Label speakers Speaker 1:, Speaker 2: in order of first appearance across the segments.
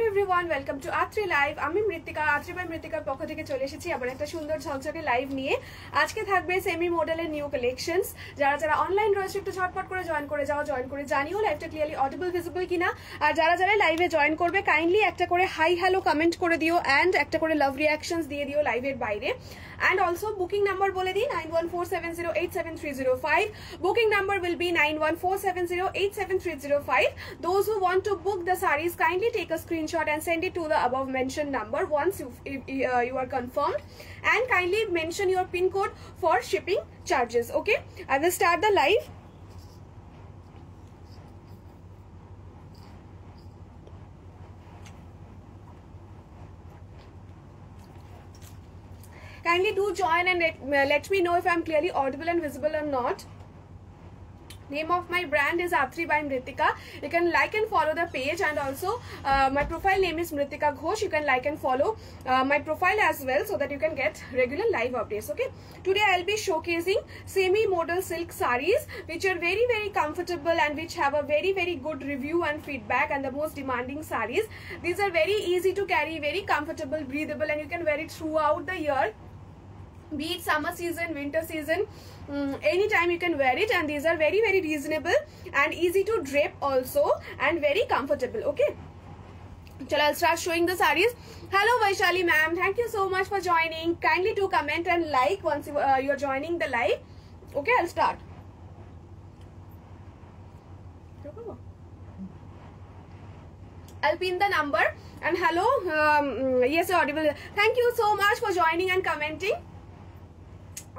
Speaker 1: Everyone, welcome to Atri live. আমি মৃত্তিকা, Atri by মৃত্তিকার পক্ষ থেকে চলে এসেছি আবার একটা সুন্দর ঝকঝকে লাইভ নিয়ে। আজকে থাকবে সেমি মডেলের নিউ কালেকশনস। যারা যারা অনলাইন রয়েছে একটু ঝটপট করে জয়েন করে যাও, জয়েন করে জানিও লাইভটা ক্লিয়ারলি অডিবল ভিজিবল কিনা। আর যারা যারা লাইভে জয়েন করবে কাইন্ডলি একটা করে হাই হ্যালো কমেন্ট করে দিও অ্যান্ড একটা করে লাভ রিয়াকশনস দিয়ে দিও লাইভের বাইরে। And also booking number bole di 9147087305. Booking number will be 9147087305. Those who want to book the sarees kindly take a screenshot and send it to the above mentioned number once you are confirmed, and kindly mention your pin code for shipping charges. Okay, I will start the live. Kindly do join and let me know if I'm clearly audible and visible or not. Name of my brand is Atri by Mritika. You can like and follow the page, and also my profile name is Mritika Ghosh. You can like and follow my profile as well so that you can get regular live updates. Okay, today I'll be showcasing semi modal silk sarees which are very very comfortable and which have a very very good review and feedback, and the most demanding sarees. These are very easy to carry, very comfortable, breathable, and you can wear it throughout the year, be it summer season, winter season, anytime you can wear it. And these are very very reasonable and easy to drape also, and very comfortable. Okay, so I'll start showing the sarees. Hello Vaishali ma'am, thank you so much for joining. Kindly do comment and like once you're joining the live. Okay, I'll start. I'll pin the number. And hello, yes, audible. Thank you so much for joining and commenting.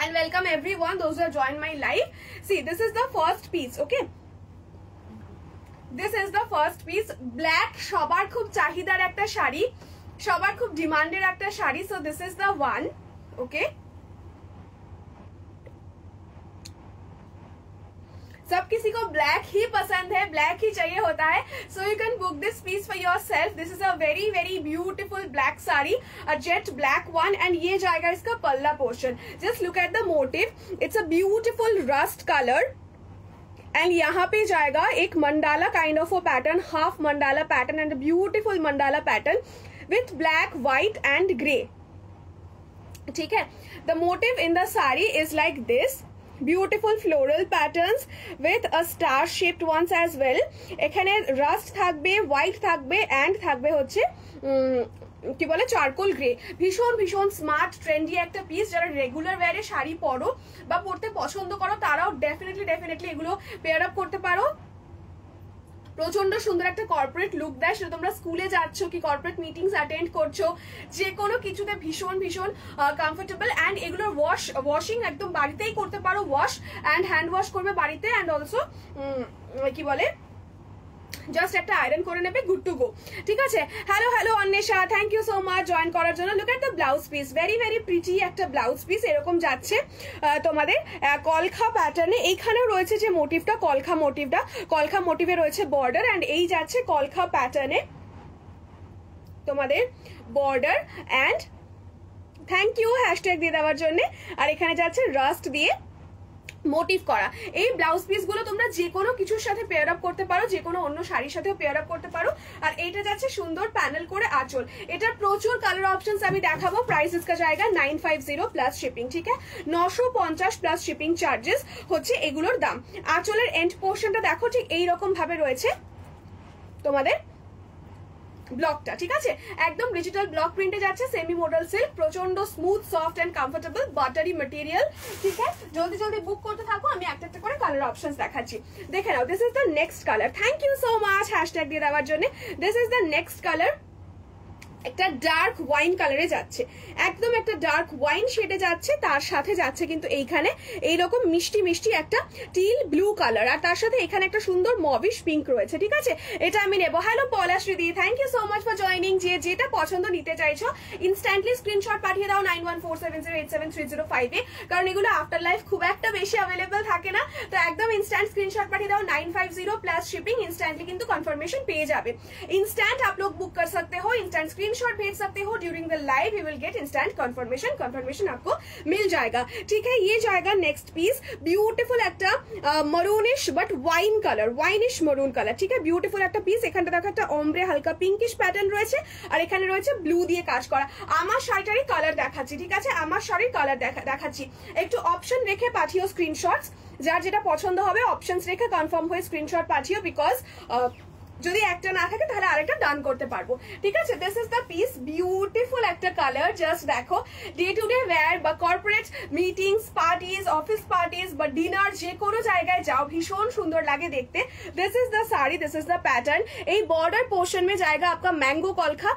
Speaker 1: And welcome everyone, those who have joined my live. See, this is the first piece. Okay, this is the first piece. Black shobar khub chahidar ekta shari, shobar khub demanded ekta shari. So this is the one. Okay, सब किसी को black ही पसंद है, black ही चाहिए होता है. So you can book this piece for yourself. This is a very very beautiful black sari, a jet black one. And ये जाएगा इसका पल्ला portion. Just look at the motif. It's a beautiful rust colour, and यहाँ पे जाएगा एक mandala kind of a pattern, half mandala pattern and beautiful mandala pattern with black, white and grey. ठीक है, the motif in the sari is like this. Beautiful floral patterns with a star shaped ones as well. এখানে rushed থাকবে, white থাকবে, and থাকবে হচ্ছে কি বলে charcoal grey. ভীষণ ভীষণ স্মার্ট ট্রেন্ডি একটা পিস. যারা রেগুলার ওয়্যারে শাড়ি পরো বা পরতে পছন্দ করো তারাও ডেফিনেটলি এগুলো পেয়ার আপ করতে পারো. প্রচন্ড সুন্দর একটা কর্পোরেট লুক দেয়. সেটা তোমরা স্কুলে যাচ্ছ কি কর্পোরেট মিটিংস অ্যাটেন্ড করছো, যে কোনো কিছুতে ভীষণ ভীষণ কমফোর্টেবল. অ্যান্ড এগুলোর ওয়াশিং একদম বাড়িতেই করতে পারো. ওয়াশ অ্যান্ড হ্যান্ড ওয়াশ করবে বাড়িতে, অ্যান্ড অলসো কি বলে জাস্ট একটা আয়রন করে নেবে, গুড টু গো. ঠিক আছে, hello hello Anwesha, thank you so much join করার জন্য. Look at the blouse piece, very very pretty একটা ব্লাউজ পিস. এরকম যাচ্ছে তোমাদের কলখা প্যাটার্নে. এইখানেও রয়েছে যে মোটিভটা, কলখা মোটিভে রয়েছে বর্ডার, অ্যান্ড এই যাচ্ছে কলখা প্যাটার্নে তোমাদের border. And thank you hashtag দিয়ে দেওয়ার জন্য. আর এখানে যাচ্ছে রাস্ট দিয়ে মোটিভ করা. এই ব্লাউজ পিস গুলো তোমরা যে কোনো কিছুর সাথে পেয়ার আপ করতে পারো, যে কোনো অন্য শাড়ির সাথেও পেয়ার আপ করতে পারো. আর এইটা যাচ্ছে সুন্দর প্যানেল করে আঁচল. এটার প্রচুর কালার অপশনস আমি দেখাবো. প্রাইস इसका জায়গা 950 প্লাস শিপিং. ঠিক আছে, 950 প্লাস শিপিং চার্জেস হচ্ছে এগুলোর দাম. আঁচলের এন্ড পোর্শনটা দেখো ঠিক এইরকম ভাবে রয়েছে তোমাদের ব্লকটা. ঠিক আছে, একদম ডিজিটাল ব্লক প্রিন্টে যাচ্ছে. সেমি মডেল সিল্ক, প্রচন্ড smooth, soft and comfortable, buttery material. ঠিক আছে, জলদি জলদি বুক করতে থাকো. আমি একটা একটা করে কালার অপশনস দেখাচ্ছি, দেখে নাও. This is the next colour. Thank you so much hashtag দিয়ে দেওয়ার জন্য. This is the next colour. একটা ডার্ক ওয়াইন কালারে যাচ্ছে, একদম একটা ডার্ক ওয়াইন শেডে যাচ্ছে. তার সাথে যাচ্ছে কিন্তু এইখানে এইরকম মিষ্টি মিষ্টি একটা টিল ব্লু কালার, আর তার সাথে এখানে একটা সুন্দর মবিশ পিঙ্ক রয়েছে. ঠিক আছে, এটা আমি নেবো. Hello Palashri di, thank you so much for joining. যে যেটা পছন্দ নিতে চাইছো ইনস্ট্যান্টলি স্ক্রিনশট পাঠিয়ে দাও 9147087305 এ, কারণ এগুলো আফটার লাইফ খুব একটা বেশি অ্যাভেলেবল থাকে না. তো একদম ইনস্ট্যান্ট স্ক্রিনশট পাঠিয়ে দাও 950 प्लस शिपिंग. इंस्टेंटली किंतु कंफर्मेशन पेज जाबे. इंस्टेंट आप लोग बुक कर सकते हो. इंस्टेंट स्क्रीन स्क्रीनशॉट भेज सकते हो during the live, you will get instant confirmation आपको मिल जाएगा। ठीक है, ये जाएगा नेक्स्ट पीस, ब्यूटीफुल একটা maroonish but wine colour, winish maroon colour. ठीक है, ब्यूटीफुल একটা পিস। এখানটা দেখো একটা ombre হালকা পিঙ্কিশ প্যাটার্ন রয়েছে, আর এখানে রয়েছে ব্লু দিয়ে কাজ করা। আমার শাড়িটারই কালার দেখাচ্ছি, ঠিক আছে, আমার শাড়ির কালার দেখাচ্ছি। একটু অপশন রেখে পাঠিও স্ক্রিনশটস, যার যেটা পছন্দ হবে অপশনস রেখে কনফার্ম হয়ে স্ক্রিনশট পাঠিও, বিকজ যদি একটা না থাকে তাহলে আরেকটা ডান করতে পারবো। ঠিক আছে, this is the piece, beautiful একটা কালার। জাস্ট দেখো, ডে টু ডে ওয়্যার বা corporate meetings, parties, office parties বা ডিনার, যে কোনো জায়গায় যাও ভীষণ সুন্দর লাগে দেখতে। This is the sari, this is the pattern. এই বর্ডার পোর্শন में जाएगा आपका मैंगो कलखा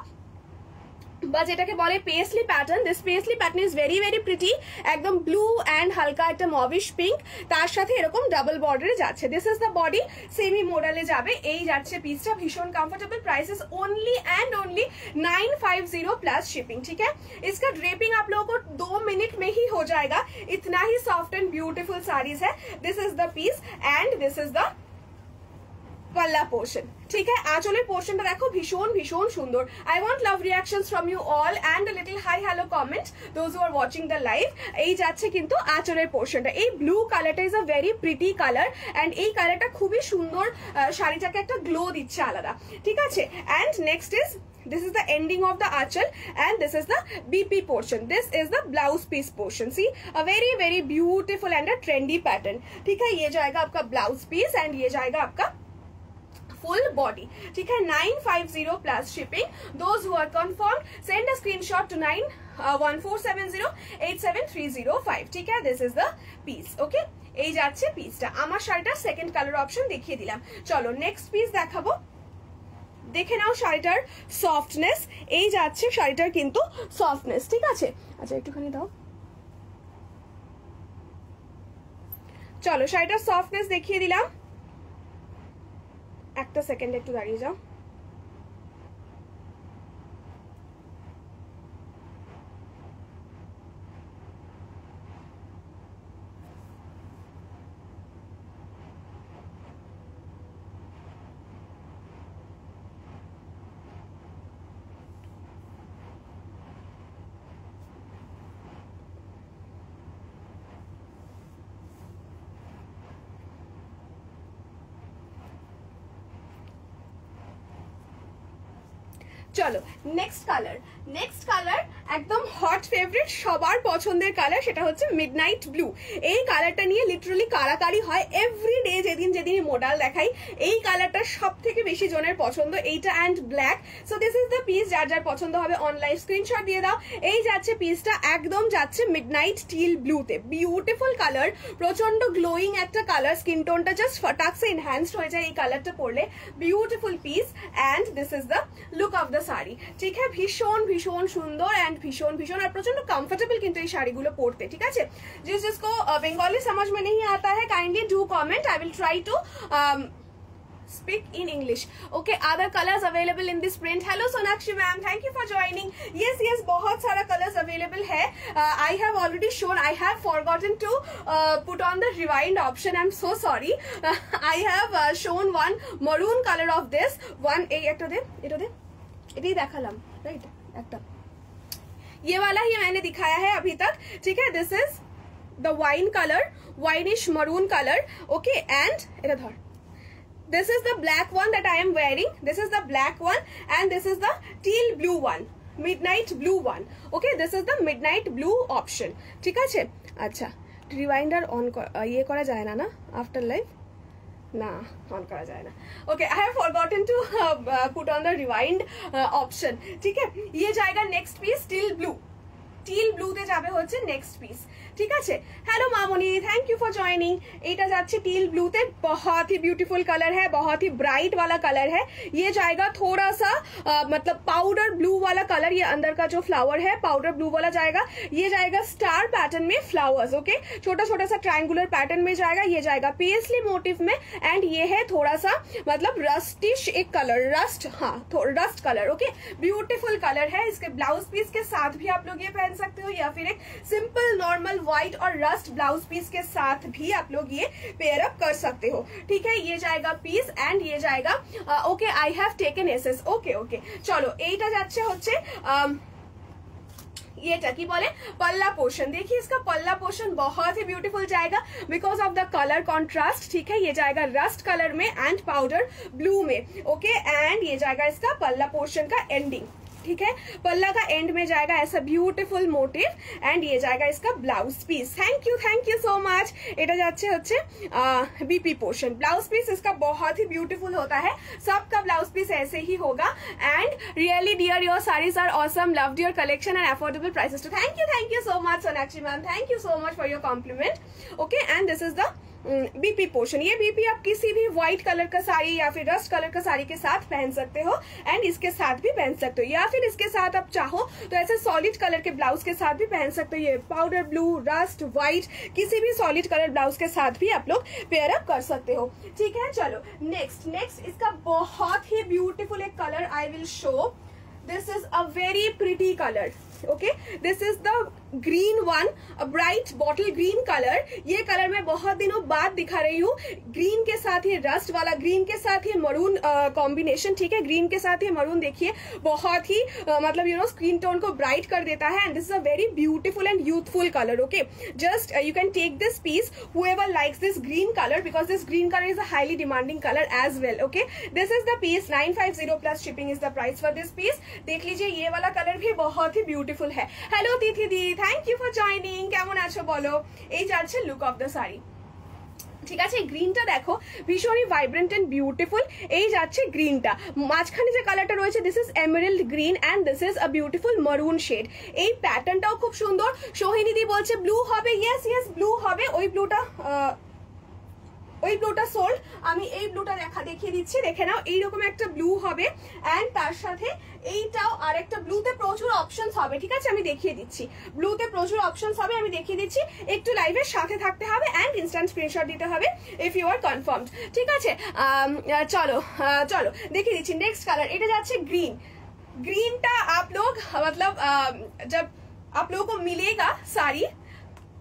Speaker 1: বা যেটাকে বলে paisley pattern. This paisley pattern is very very pretty, একদম ব্লু অ্যান্ড হালকা একটা মভিশ পিঙ্ক, তার সাথে এরকম ডাবল বর্ডারে যাচ্ছে। This is the body, semi মোডালে যাবে। এই যাচ্ছে পিসটা, ভীষণ comfortable, price is only and only 950 plus shipping. ठीक है, इसका ड्रेपिंग आप लोगों को 2 मिनट में ही हो जाएगा, इतना ही सॉफ्ट एंड ब्यूटीफुल साड़ीज है। This is the piece and this is the पल्ला पोर्शन। ठीक है, आंचलेर पोर्शनটা দেখো ভীষণ ভীষণ সুন্দর। I want love reactions from you all and a little hi hello comment those who are watching the live। এই যাচ্ছে কিন্তু আঁচলের পোর্শনটা। এই ব্লু কালারটা is a very pretty colour and এই কালারটা খুবই সুন্দর, শাড়িটাকে একটা গ্লো দিচ্ছে আলাদা। ঠিক আছে, and next is this is the ending of the achal and this is the BP portion, this is the blouse piece portion। see, a very very beautiful and a trendy pattern। ठीक है, ये जाएगा आपका blouse piece and ये जाएगा आपका full body. ठीक है, 950 plus shipping. Those who are confirm send a screenshot to 9147087305। ठीक है, this is the piece. Okay, এই যাচ্ছে পিসটা। আমার শাড়িটার সেকেন্ড কালার অপশন দেখিয়ে দিলাম। চলো নেক্সট পিস দেখাবো। দেখে নাও শাড়িটার সফটনেস, এই যাচ্ছে শাড়িটার কিন্তু সফটনেস। ঠিক আছে, আচ্ছা একটুখানি দাও। চলো শাড়িটার সফটনেস দেখিয়ে দিলাম। একটা সেকেন্ড একটু দাঁড়িয়ে যাও। চলো নেক্সট কালার একদম হট ফেভারিট, সবার পছন্দের কালার, সেটা হচ্ছে মিডনাইট ব্লু। এই কালারটা নিয়ে লিটারালি কারাকারি হয় এভরি ডে, যেদিন মোডাল দেখাই এই কালারটা সব থেকে বেশি জনের পছন্দ, এইটা and black. So this is the piece, যার যার পছন্দ হবে অনলাইন স্ক্রিনশট দিয়ে দাও। এই যাচ্ছে পিসটা, একদম যাচ্ছে মিডনাইট টিল ব্লুতে, বিউটিফুল কালার, প্রচন্ড গ্লোয়িং একটা কালার, স্কিন টোনটা জাস্ট ফটাকসে এনহ্যান্সড হয়ে যায় এই কালারটা পরলে। Beautiful piece and this is the look of the sari. ठीक है, ভীষণ ভীষণ সুন্দর एंड भीषण भीषण और प्रचंड कंफर्टेबल किंतु ये शाड़ीगुलो पड़ते। ठीक है, जिसको बंगाली समझ में नहीं आता है kindly do comment, I will try to speak in English। okay, other colors available in this print। hello Sonakshi ma'am, thank you for joining। yes बहुत सारा colors available है। I have already shown, I have forgotten to put on the rewind option, I'm so sorry। I have shown one maroon color of this one। এটা দে এটাই দেখালাম, right, একটা ये वाला ही मैंने दिखाया है अभी तक। ठीक है, this is the wine colour, winish maroon colour. Okay, and इधर धर, this is the black one that I am wearing, this is the black one and this is the teal blue one, midnight blue one। okay, this is the midnight blue option। ঠিক আছে, আচ্ছা রিওয়াইন্ডার on ये করা যায় না after live না, on করা যায় না। Okay, I have forgotten to put on the rewind option. ठीक है, ये जाएगा next piece teal blue, teal ब्लूতে যাবে হচ্ছে নেক্সট পিস। ঠিক আছে, hello Mamoni, thank you for joining. এটা যাচ্ছে टील ब्लूতে, बहुत ही ब्यूटीफुल कलर है, बहुत ही ब्राइट वाला कलर है। ये जाएगा थोड़ा सा मतलब पाउडर ब्लू वाला कलर, ये अंदर का जो फ्लावर है पाउडर ब्लू वाला जाएगा। ये जाएगा स्टार पैटर्न में फ्लावर्स। ओके, छोटा छोटा सा ट्रायंगुलर पैटर्न में जाएगा। ये जाएगा पेस्ली मोटिव में एंड ये है थोड़ा सा मतलब रस्टिश एक कलर, रस्ट, हाँ rust colour. Okay, beautiful colour है। इसके ब्लाउज पीस के साथ भी आप लोग ये पहन सकते हो या फिर एक सिंपल नॉर्मल व्हाइट और रस्ट ब्लाउज पीस के साथ भी आप लोग ये पेयर अप कर सकते हो। ठीक है, ये जाएगा पीस एंड ये जाएगा okay I have taken access. Okay okay चलो এইটা যাচ্ছে হচ্ছে ये কি বলে पल्ला पोर्शन। देखिए इसका पल्ला पोर्शन बहुत ही ब्यूटीफुल जाएगा because of the colour contrast. ठीक है, ये जाएगा रस्ट कलर में एंड पाउडर ब्लू में। ओके एंड ये जाएगा इसका पल्ला पोर्शन का एंडिंग। ठीक है, पल्ला का एंड में जाएगा ऐसा ब्यूटीफुल मोटिव एंड ये जाएगा इसका blouse piece. Thank you so much. এটা যাচ্ছে হচ্ছে बीपी पोर्शन। ब्लाउज पीस इसका बहुत ही ब्यूटीफुल होता है, सबका ब्लाउज पीस ऐसे ही होगा and really dear your saris are awesome, loved your collection and affordable prices too. Thank you so much Sonakshi ma'am, thank you so much for your compliment. Okay and this is the BP portion. ये BP आप किसी भी white colour का साड़ी या फिर rust colour का साड़ी के साथ पहन सकते हो एंड इसके साथ भी पहन सकते हो, या फिर इसके साथ आप चाहो तो ऐसे सॉलिड कलर के ब्लाउज के साथ भी पहन सकते हो। ये पाउडर ब्लू, रस्ट, व्हाइट, किसी भी सॉलिड कलर ब्लाउज के साथ भी आप लोग पेयर अप कर सकते हो। ठीक है, चलो नेक्स्ट इसका बहुत ही ब्यूटीफुल एक colour I will show. This is a very pretty colour. Okay, this is the green one, a bright bottle green colour. ये कलर मैं बहुत दिनों बाद दिखा रही हूँ। ग्रीन के साथ ये रस्ट वाला, ग्रीन के साथ ये मरून कॉम्बिनेशन। ठीक है, ग्रीन के साथ ये मरून देखिए बहुत ही मतलब यू नो स्किन टोन को ब्राइट कर देता है and this is a very beautiful and youthful colour. Okay, just you can take this piece whoever likes this green color because this green color is a highly demanding color as well. Okay, this is the piece 950 plus shipping is the price for this piece. देख लीजिए ये वाला colour भी बहुत ही beautiful है। Hello तिथि दी, thank you for joining. কেমন আছো বলো? এই যাচ্ছে লুক অফ দ্য শাড়ি। ঠিক আছে, গ্রিনটা দেখো ভীষণই ভাইব্রেন্ট এন্ড বিউটিফুল। এই যাচ্ছে গ্রিনটা, মাঝখানে যে কালারটা রয়েছে this is emerald green and this is a beautiful maroon shade. এই প্যাটার্নটাও খুব সুন্দর। সোহিনী দি বলছে ব্লু হবে, ইয়েস ব্লু হবে। ওই ব্লুটা সোল্ড, আমি এই ব্লুটা দেখিয়ে দিচ্ছি, দেখে নাও। এইরকম একটা ব্লু হবে এন্ড তার সাথে এইটাও আর একটা ব্লুতে প্রচুর অপশনস হবে। ঠিক আছে, আমি দেখিয়ে দিচ্ছি, ব্লুতে প্রচুর অপশনস হবে, আমি দেখিয়ে দিচ্ছি। একটু লাইভের সাথে থাকতে হবে এন্ড ইনস্ট্যান্ট স্ক্রিনশট দিতে হবে ইফ ইউ আর কনফার্মড। ঠিক আছে, চলো দেখিয়ে দিচ্ছি। নেক্সট কালার এটা যাচ্ছে গ্রিন। ग्रीनটা आप लोग मतलब जब आप लोगों को मिलेगा साड़ी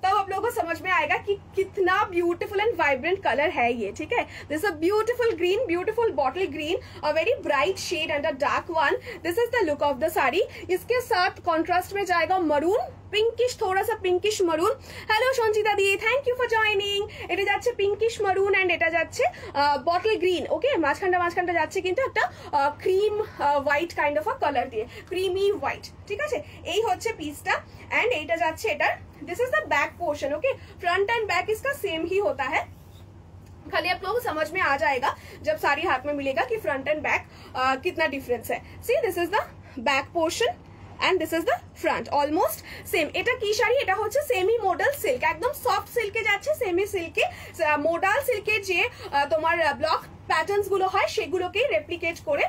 Speaker 1: तब आप लोगों को समझ में आएगा कि कितना ब्यूटीफुल एंड वाइब्रेंट कलर है ये। ठीक है, this a beautiful green, beautiful bottle green, a very bright shade and a dark one. This is the look of the sari. इसके साथ कॉन्ट्रास्ट में जाएगा मरून, पिंकिश, थोड़ा सा pinkish maroon. Hello Sanchita di, thank you for joining. এটা যাচ্ছে pinkish maroon and এটা যাচ্ছে বটল গ্রিন। ওকে, মাঝখানটা যাচ্ছে কিন্তু একটা cream white kind of a colour দিয়ে, ক্রিমি হোয়াইট। ঠিক আছে, এই হচ্ছে পিসটা एंड এইটা যাচ্ছে এটার this is the back portion. Okay, front end back इसका सेम ही होता है, खाली आप लोगों को समझ में आ जाएगा जब साड़ी हाथ में मिलेगा कि फ्रंट एंड बैक कितना डिफरेंस है। See this is the back portion and this is the front, almost same. এটা কি শাড়ি? এটা হচ্ছে সেমি মোডাল সিল্ক, একদম সফট সিল্কে যাচ্ছে, সেমি সিল্কে। মোডাল সিল্কে যে তোমার ব্লক প্যাটার্নস গুলো হয় সেগুলোকেই রেপ্লিকেট করে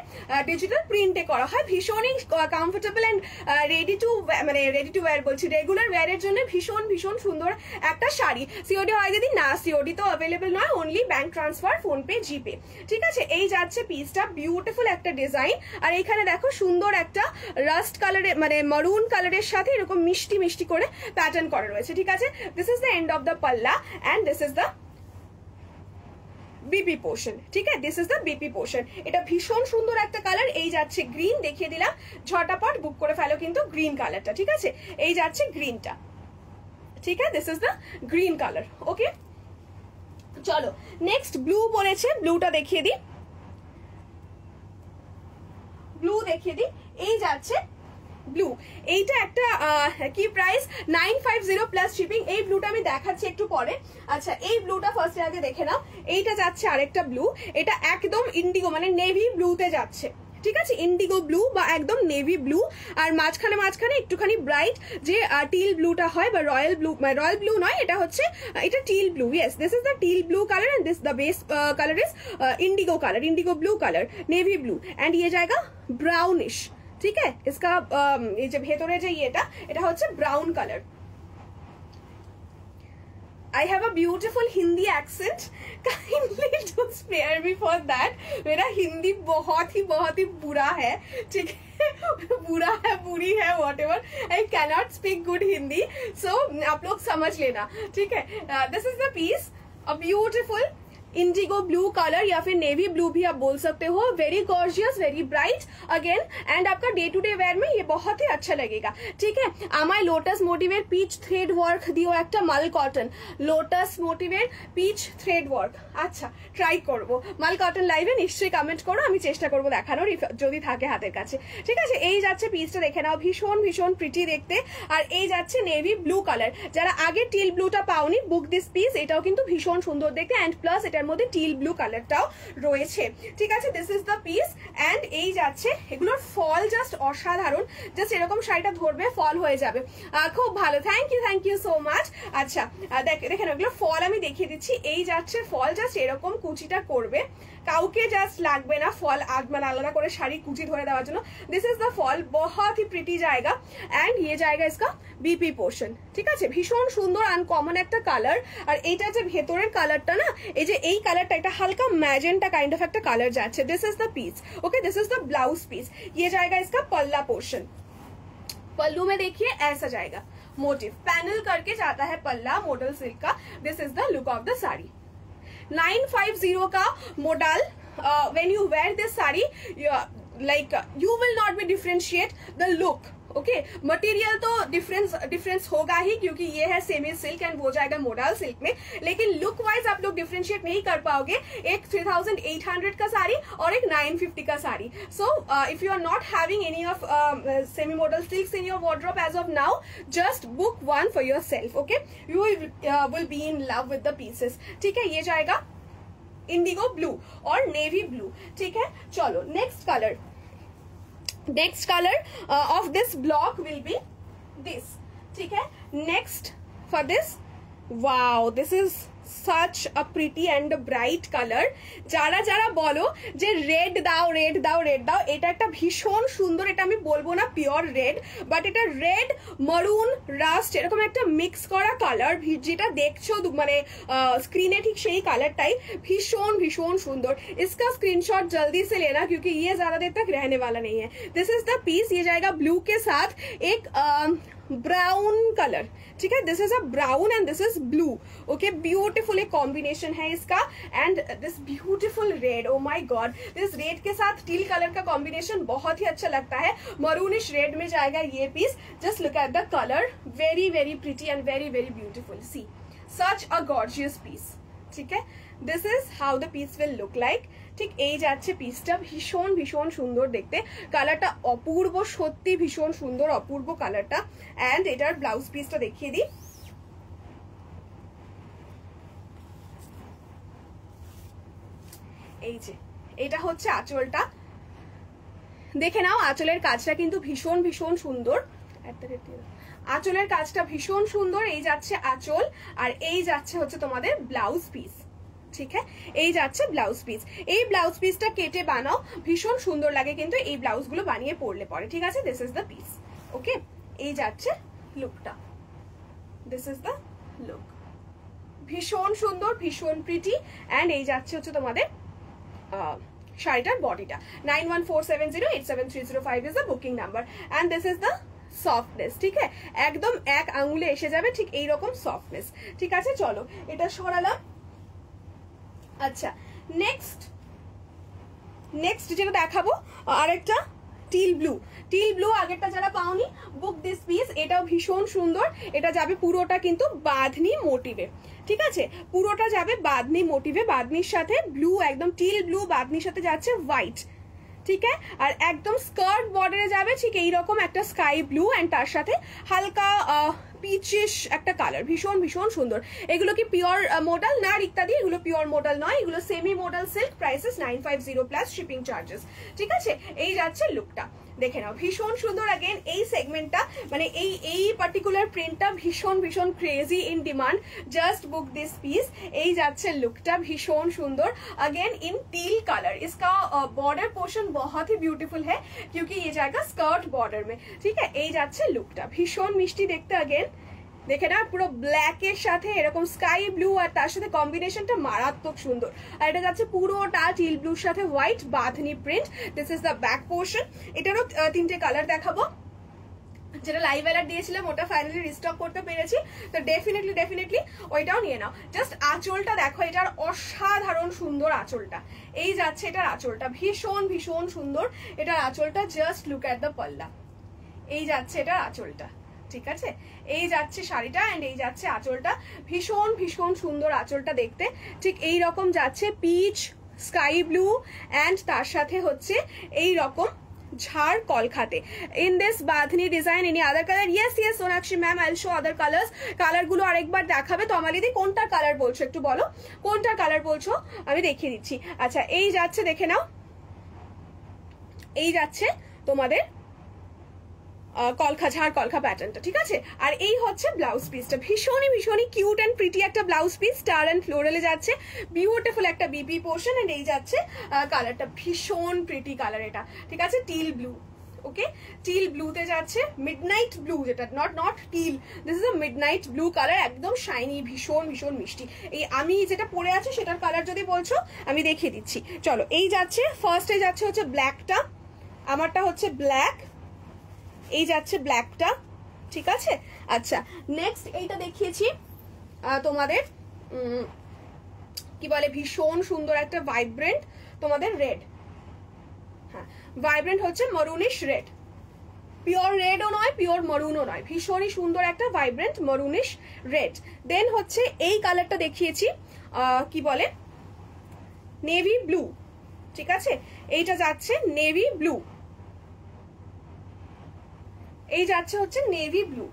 Speaker 1: ডিজিটাল প্রিন্টে করা হয়। ভীষণই comfortable and ready to wear বলছি, রেগুলার ওয়্যারের জন্য ভীষণ সুন্দর একটা শাড়ি। সিওডি হয় যদি না, সিওডি তো অ্যাভেলেবল নয়, অনলি ব্যাংক ট্রান্সফার, ফোনপে, জিপে। ঠিক আছে, এই যাচ্ছে পিসটা, বিউটিফুল একটা ডিজাইন। আর এইখানে দেখো সুন্দর একটা রাস্ট কালারের মানে মারুন কালারের সাথে এরকম মিষ্টি করে প্যাটার্ন করা রয়েছে। ঠিক আছে, this is the end of the pallu and this is the BP portion. ठीक है, this is the BP portion. এটা ভীষণ সুন্দর একটা কালার। এই যাচ্ছে গ্রিন, দেখিয়ে দিলাম, ঝটাপট বুক করে ফেলো কিন্তু গ্রিন কালারটা। ঠিক আছে, এই যাচ্ছে গ্রিনটা। ঠিক আছে, this is the green colour. Okay, চলো নেক্সট ব্লু বলেছে, ব্লুটা দেখিয়ে দিই, ব্লু দেখিয়ে দিই। এই যাচ্ছে ব্লু, এইটা একটা কি প্রাইস 950 প্লাস শিপিং। এই ব্লুটা আমি দেখাচ্ছি একটু পরে। আচ্ছা, এই ব্লুটা ফার্স্টে আগে দেখে নাও। এইটা যাচ্ছে আরেকটা ব্লু, এটা একদম ইন্ডিগো মানে নেভি ব্লুতে যাচ্ছে। ঠিক আছে, ইন্ডিগো ব্লু বা একদম নেভি ব্লু, আর মাঝখানে একটুখানি ব্রাইট যে টিল ব্লুটা হয় বা রয়্যাল ব্লু নয়, এটা হচ্ছে এটা teal blue. Yes, this is the teal blue colour and this the base colour is indigo blue colour, navy blue and ये जाएगा ब्राउनिश। ठीक है, इसका ये जो ভেতরে যে এটা হচ্ছে brown colour. I have a beautiful Hindi accent. Kindly do spare me for that. मेरा हिंदी बहुत ही बुरा है, ठीक है, बुरा है, बुरी है, whatever. I cannot speak good Hindi, so आप लोग समझ लेना, ठीक है. This is the piece, a beautiful indigo blue colour या फिर नेवी ब्लू भी आप बोल सकते हो. Very gorgeous, very bright again, and आपका डे टू डे वेयर में ये बहुत ही अच्छा लगेगा, ठीक है. আমায় লোটাস মোটিভের পিচ থ্রেড ওয়ার্ক দিও একটা, মাল কটন লোটাস মোটিভের পিচ থ্রেড ওয়ার্ক. আচ্ছা, ট্রাই করব. মাল কটন লাইভে নিশ্চয়ই কমেন্ট করো, আমি চেষ্টা করবো দেখানোর যদি থাকে হাতের কাছে, ঠিক আছে. এই যাচ্ছে পিচটা, দেখে নাও, ভীষণ ভীষণ প্রিটি দেখতে. আর এই যাচ্ছে নেভি ব্লু কালার. যারা আগে টিল ব্লুটা পাওনি, বুক দিস পিস. এটাও কিন্তু ভীষণ সুন্দর দেখতে, অ্যান্ড প্লাস এটার মধ্যে টিল ব্লু কালারটাও রয়েছে, ঠিক আছে. This is the piece, and এই যাচ্ছে, এগুলোর ফল জাস্ট অসাধারণ. জাস্ট এরকম শাড়িটা ধরবে, ফল হয়ে যাবে, খুব ভালো. Thank you so much. আচ্ছা, দেখেন এগুলোর ফল আমি দেখিয়ে দিচ্ছি. এই যাচ্ছে ফল, জাস্ট এরকম কুচিটা করবে, কাউকে জাস্ট লাগবে না ফল মানে আলাদা করে শাড়ি কুচি ধরে দেওয়ার জন্য. দিস ইজ দ্য ফল, बहुत ही প্রিটি জায়গা, অ্যান্ড ये জায়গা इसका বিপি পোর্শন, ঠিক আছে. ভীষণ সুন্দর আনকমন একটা কালার. আর এইটা যে ভেতরের কালারটা না, এই যে এই কালারটা, এটা হালকা ম্যাজেন্টা কাইন্ড অফ একটা কালার যাচ্ছে. This is the piece, okay. This is the blouse piece. ये जाएगा इसका पल्ला पोर्शन. पल्लू में देखिए ऐसा जाएगा मोटिव, पैनल करके जाता है पल्ला मॉडल सिल्क का. This is the look of the sari. 950 का model. When you wear this sari, you will not be differentiate the look, okay. Material तो डिफरेंस होगा ही, क्योंकि ये है सेमी सिल्क एंड वो जाएगा मोडाल सिल्क में, लेकिन लुक वाइज आप लोग डिफरेंशिएट नहीं कर पाओगे. एक 3800 का साड़ी और एक 950 का sari. So if you are not having any of semi model silks in your wardrobe as of now, just book one for yourself, okay. You will be in love with the pieces, ठीक है. ये जाएगा indigo blue और navy blue, ठीक है. चलो next colour. Next color of this block will be this, ठीक है. Next for this, wow, this is such a pretty and bright color. যারা যারা বলো যে রেড দাও, এটা একটা ভীষণ সুন্দর, এটা আমি বলবো না পিওর রেড, বাট এটা রেড মরুন রাস্ট এরকম একটা মিক্স করা কালার, যেটা দেখছো মানে স্ক্রিনে ঠিক সেই কালারটাই. ভীষণ ভীষণ সুন্দর. इसका स्क्रीनशॉट जल्दी से लेना, क्योंकि ये ज्यादा देर तक रहने वाला नहीं है. This is the piece. ये जाएगा ब्लू के साथ एक ब्राउन कलर, ठीक है. This is a brown and this is blue, okay. Beautiful एक कॉम्बिनेशन है इसका, and this beautiful red. Oh my God, this red के साथ टील कलर का कॉम्बिनेशन बहुत ही अच्छा लगता है. मरूनिश रेड में जाएगा ये piece. Just look at the colour, very very pretty and very very beautiful. See, such a gorgeous piece, ठीक है. This is how the piece will look like, ঠিক. এই যাচ্ছে পিসটা, ভীষণ ভীষণ সুন্দর দেখতে, কালারটা অপূর্ব, সত্যি ভীষণ সুন্দর, অপূর্ব কালারটা. অ্যান্ড এটার ব্লাউজ পিসটা দেখিয়ে দিই. এই যে এটা হচ্ছে আঁচলটা, দেখে নাও. আঁচলের কাজটা কিন্তু ভীষণ ভীষণ সুন্দর, আঁচলের কাজটা ভীষণ সুন্দর. এই যাচ্ছে আঁচল, আর এই যাচ্ছে হচ্ছে তোমাদের ব্লাউজ পিস, ঠিক है. এই যাচ্ছে ব্লাউজ পিস. এই ব্লাউজ পিসটা কেটে বানাও, ভীষণ সুন্দর লাগে কিন্তু এই ব্লাউজ গুলো বানিয়ে পরলে পরে, ঠিক আছে. This is the piece, okay. এই যাচ্ছে লুকটা, দিস ইজ দ্য লুক. ভীষণ সুন্দর, ভীষণ প্রিটি. অ্যান্ড এই যাচ্ছে হচ্ছে তোমাদের শাড়িটার বডিটা. 9147087305 is the booking number, and this is the softness, ঠিক है. একদম এক আঙুলে এসে যাবে ঠিক এইরকম সফটনেস, ঠিক আছে. চলো এটা সরালাম. আচ্ছা, নেক্সট যেটা দেখাবো আরেকটা টিল ব্লু. আগেরটা যারা পাওনি, বুক দিস পিস. এটাও ভীষণ সুন্দর. এটা যাবে পুরোটা কিন্তু বাঁধনি মোটিভে, ঠিক আছে. পুরোটা যাবে বাঁধনি মোটিভে, বাঁধনির সাথে ব্লু, একদম টিল ব্লু, বাঁধনির সাথে যাচ্ছে হোয়াইট, ঠিক है. আর একদম স্কার্ট বর্ডারে যাবে ঠিক এইরকম একটা স্কাই ব্লু, অ্যান্ড তার সাথে হালকা পিচিশ একটা কালার, ভীষণ ভীষণ সুন্দর. এগুলো কি পিওর মডেল না ইত্যাদি, এগুলো পিওর মডেল নয়, এগুলো semi model silk. Prices 950 plus shipping charges, ঠিক আছে. এই যাচ্ছে লুকটা, দেখে নাও. ভীষণ সুন্দর. अगेन এই সেগমেন্টটা মানে এই পার্টিকুলার প্রিন্টটা ভীষণ ভীষণ crazy, in demand. Just book this piece. এই যাচ্ছে লুকটা, ভীষণ সুন্দর. Again in teal colour. इसका बॉर्डर पोर्शन बहुत ही ब्यूटीफुल है, क्योंकि ये जाएगा स्कर्ट बॉर्डर में, ठीक है. এই যাচ্ছে লুকটা, ভীষণ মিষ্টি দেখতে. अगेन দেখে না, পুরো ব্ল্যাকের সাথে এরকম স্কাই ব্লু, আর তার সাথে কম্বিনেশনটা মারাত্মক সুন্দর। আর এটা যাচ্ছে পুরোটা টিল ব্লুর সাথে white bandhani print. This is the back portion. এটারও 3টে কালার দেখাবো, যেটা লাইভ অ্যালার্ট দিয়েছিলাম ওটা ফাইনালি রিস্টক করতে পেরেছি, তো ডেফিনেটলি ওইটাও নিয়ে নাও। জাস্ট আঁচলটা দেখো, এটার অসাধারণ সুন্দর আঁচলটা। এই যাচ্ছে এটার আঁচলটা, ভীষণ সুন্দর এটার আঁচলটা। জাস্ট লুক অ্যাট দ্য পাল্লা। এই যাচ্ছে এটার আঁচলটা, ঠিক আছে? এই যাচ্ছে শাড়িটা এন্ড এই যাচ্ছে আঁচলটা। ভীষণ সুন্দর আঁচলটা দেখতে। ঠিক এই রকম যাচ্ছে পিচ, স্কাই ব্লু অ্যান্ড তার সাথে হচ্ছে এই রকম ঝাড় কলখাতে। In this bandhani design any other colour? Yes Sonakshi ma'am, I will show other colours. কালারগুলো আরেকবার দেখাবে তো আমালিদি? কোনটার কালার বলছো একটু বলো, কোনটার কালার বলছো, আমি দেখিয়ে দিচ্ছি। আচ্ছা, এই যাচ্ছে, দেখে নাও, এই যাচ্ছে তোমাদের কলখা, ঝাড় কলখা প্যাটার্নটা, ঠিক আছে? আর এই হচ্ছে ব্লাউজ পিসটা, ভীষণই কিউট অ্যান্ড প্রিটি একটা ব্লাউজ পিস, স্টার অ্যান্ড ফ্লোরালে যাচ্ছে, বিউটিফুল একটা বিপি পোর্শন। এন্ড এই যাচ্ছে কালারটা, ভীষণ প্রিটি কালার এটা, ঠিক আছে? টিল ব্লু, ওকে, টিল ব্লুতে যাচ্ছে, মিডনাইট ব্লু, যেটা not till, this is a midnight blue colour, একদম শাইনি, ভীষণ মিষ্টি। এই আমি যেটা পরে আছি সেটার কালার যদি বলছো আমি দেখিয়ে দিচ্ছি। চলো, এই যাচ্ছে ফার্স্টে যাচ্ছে হচ্ছে ব্ল্যাকটা, আমারটা হচ্ছে ব্ল্যাক, এই যাচ্ছে ব্ল্যাকটা, ঠিক আছে? আচ্ছা, নেক্সট এইটা দেখিয়েছি তোমাদের কি বলে, ভীষণ সুন্দর একটা ভাইব্রেন্ট তোমাদের রেড, হ্যাঁ ভাইব্রেন্ট হচ্ছে মরুনিশ রেড, পিওর রেডও নয় পিওর মরুনও নয়, ভীষণই সুন্দর একটা ভাইব্রেন্ট মরুনিশ রেড। দেন হচ্ছে এই কালারটা দেখিয়েছি কি বলে, নেভি ব্লু, ঠিক আছে? এইটা যাচ্ছে নেভি ব্লু, এই যাচ্ছে হচ্ছে নেভি ব্লু,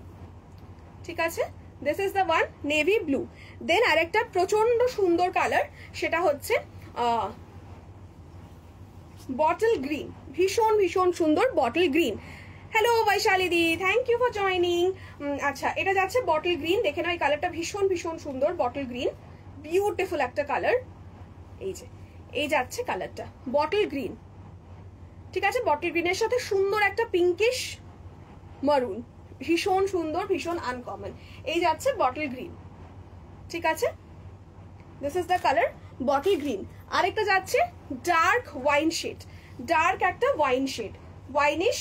Speaker 1: ঠিক আছে? This is the one, navy blue. Then আরেকটা প্রচন্ড সুন্দর কালার, সেটা হচ্ছে বটল গ্রিন, ভীষণ সুন্দর bottle green. Hello Baishali di, thank you for joining. আচ্ছা, এটা যাচ্ছে বটল গ্রিন, দেখে নাও এই কালারটা ভীষণ সুন্দর, বটল গ্রিন, বিউটিফুল একটা কালার। এই যে এই যাচ্ছে কালারটা বটল গ্রিন, ঠিক আছে? বটল গ্রিনের সাথে সুন্দর একটা পিঙ্কিশ মারুন, ভীষণ সুন্দর, ভীষণ আনকমন। এই যাচ্ছে বটল গ্রিন, ঠিক আছে? This is the colour bottle green. আরেকটা যাচ্ছে ডার্ক ওয়াইন শেড, ডার্ক একটা ওয়াইন শেড, ওয়াইনিশ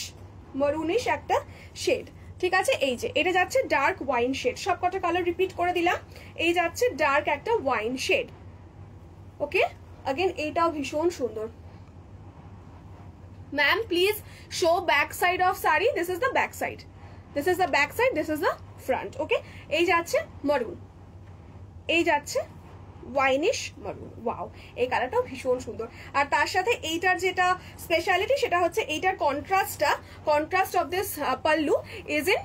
Speaker 1: মারুনিশ একটা শেড, ঠিক আছে? এই যে এটা যাচ্ছে ডার্ক ওয়াইন শেড, সবকটা কালার রিপিট করে দিলাম। এই যাচ্ছে ডার্ক একটা ওয়াইন শেড, ওকে? अगेन এইটাও ভীষণ সুন্দর। Ma'am please show back side of sari, this is the back side, this is the back side, this is the front, okay? এই যাচ্ছে মারুন, এই যাচ্ছে ওয়াইনিশ মারুন, ওয়াও, এই কালারটাও ভীষণ সুন্দর। আর তার সাথে এইটার যেটা স্পেশালিটি সেটা হচ্ছে এইটার কন্ট্রাস্টটা, contrast of this pallu is in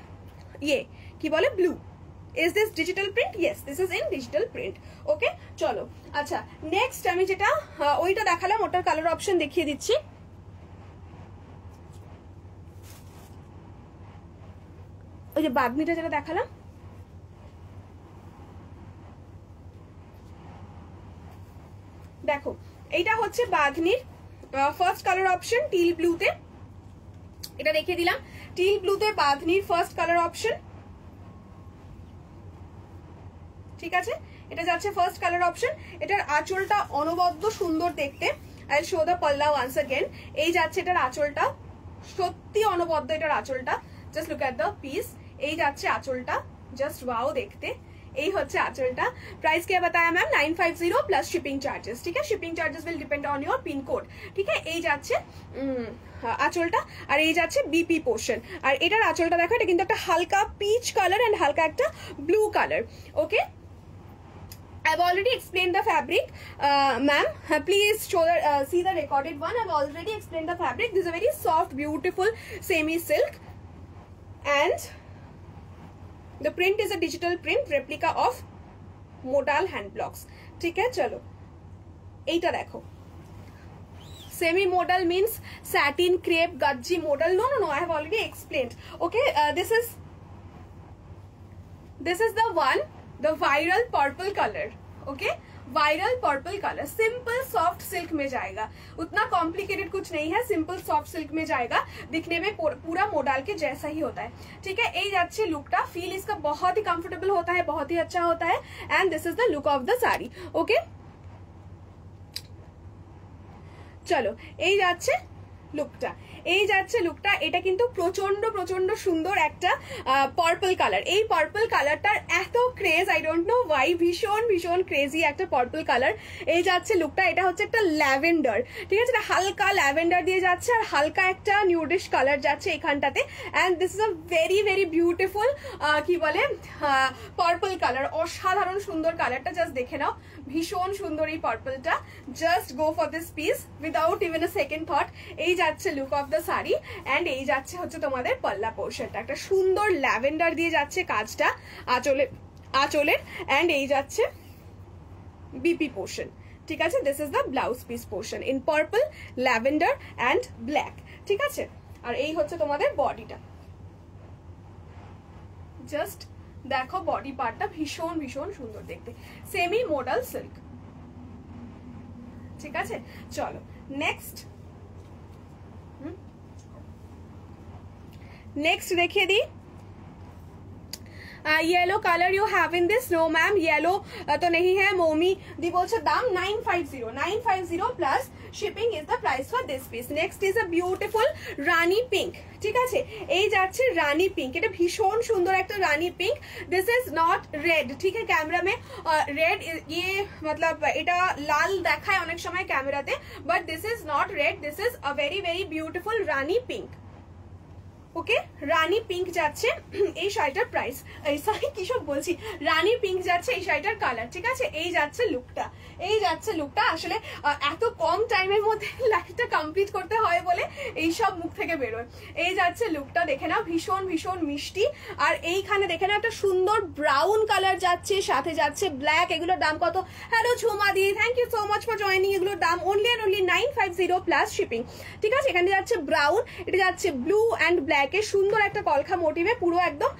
Speaker 1: ইয়ে কি বলে blue. Is this digital print? Yes, this is in digital print. Okay, চলো। আচ্ছা, নেক্সট আমি যেটা ওইটা দেখালাম ওটার কালার অপশন দেখিয়ে দিচ্ছি। ওই যে বাগনিটা যেটা দেখালাম, দেখো এইটা হচ্ছে বাগনির ফার্স্ট কালার অপশন টিল ব্লুতে, এটা দেখিয়ে দিলাম। টিল ব্লুতে বাগনির ফার্স্ট কালার অপশন, ঠিক আছে? এটা যাচ্ছে ফার্স্ট কালার অপশন। এটার আঁচলটা অনবদ্য সুন্দর দেখতে, আই উইল শো দ্য পাল্লা ওয়ান্স अगेन। এই যাচ্ছে এটার আঁচলটা, সত্যি অনবদ্য এটার আঁচলটা, just look at the piece. এই যাচ্ছে আঁচলটা, জাস্ট ওয়াও দেখতে। এই হচ্ছে আঁচলটা। প্রাইস क्या बताया मैम? 950 प्लस शिपिंग चार्जेस, ठीक है? Shipping charges will depend on your pin code, ठीक है? এই যাচ্ছে আঁচলটা, আর এই যাচ্ছে বিপি পোর্শন। আর এটার আঁচলটা দেখো, এটা কিন্তু একটা হালকা পিচ কালার এন্ড হালকা একটা blue colour, okay? I've already explained the fabric, ma'am. Please show the see the recorded one. I've already explained the fabric. This is a very soft, beautiful semi silk, and the print is a digital print replica of modal hand blocks. ठीक है, चलो এইটা দেখো। Semi modal means satin, crepe, gajji modal. No. I have already explained. Okay, this is the one. The viral purple color, okay? Viral purple colour, simple soft silk में जाएगा, उतना complicated कुछ नहीं है, सिंपल सॉफ्ट सिल्क में जाएगा, दिखने में पूरा मोडाल के जैसा ही होता है, ठीक है। এই যাচ্ছে লুকটা, ফিল इसका बहुत ही कंफर्टेबल होता है, बहुत ही अच्छा होता है, and this is the look of the sari. Okay, चलो এই যাচ্ছে লুকটা, এই যাচ্ছে লুকটা। এটা কিন্তু প্রচন্ড প্রচন্ড সুন্দর একটা পার্পল কালার। এই পার্পল কালারটার এত craze, I don't know Y, ভীষণ ভীষণ ক্রেজি একটা পার্পল কালার। এই যাচ্ছে লুকটা, এটা হচ্ছে একটা ল্যাভেন্ডার, ঠিক আছে, এটা হালকা ল্যাভেন্ডার দিয়ে যাচ্ছে আর হালকা একটা নিউডিশ কালার যাচ্ছে এখানটাতে, and this is a very very beautiful কি বলে পার্পল কালার, অসাধারণ সুন্দর কালারটা, জাস্ট দেখে নাও, ভীষণ সুন্দর এই পার্পলটা। Just go for this piece without even a second thought. এই যাচ্ছে look of the sari, and এই যাচ্ছে হচ্ছে তোমাদের পাল্লা পোর্শনটা, একটা সুন্দর ল্যাভেন্ডার দিয়ে যাচ্ছে কাজটা আঁচলের, এন্ড এই যাচ্ছে বিপি পোর্শন, ঠিক আছে। This is the blouse piece portion in purple, lavender and black, ঠিক আছে। আর এই হচ্ছে তোমাদের বডিটা, জাস্ট দেখো বডি পার্টটা ভীষণ ভীষণ সুন্দর দেখতে, সেমি মডাল সিল্ক, ঠিক আছে। চলো নেক্সট देखिए दी, yellow colour you have in this, no ma'am yellow तो नहीं है, मोमी दी बोलছে দাম 950 plus shipping is the price for this piece. Next is a beautiful rani pink, ঠিক আছে, এই যাচ্ছে রানী পিঙ্ক, এটা ভীষণ সুন্দর একটা rani pink. This is not red, ঠিক আছে, ক্যামেরা में रेड ये मतलब এটা লাল দেখায় অনেক সময় ক্যামেরাতে, but this is not red, this is a very very beautiful rani pink. Okay, Rani pink যাচ্ছে এই শাড়িটার প্রাইস, সরি কি সব বলছি, রানী পিঙ্ক যাচ্ছে এই শাড়িটার কালার, ঠিক আছে। এই যাচ্ছে লুকটা, এই যাচ্ছে লুকটা, আসলে এত কম টাইমের মধ্যে লাইফটা কমপ্লিট করতে হয় বলে এই সব মুখ থেকে বেরোয়। এই যাচ্ছে লুকটা, দেখে নাও, ভীষণ ভীষণ মিষ্টি। আর এইখানে দেখে নাও একটা সুন্দর ব্রাউন কালার যাচ্ছে, সাথে যাচ্ছে ব্ল্যাক। এগুলোর দাম কত? Hello Jhuma di, thank you so much for joining. এগুলোর দাম only and only 950 plus shipping, ঠিক আছে। এখানে যাচ্ছে ব্রাউন, এটা যাচ্ছে ব্লু অ্যান্ড ব্ল্যাক, সুন্দর একটা কলকা মোটিভে পুরো একদম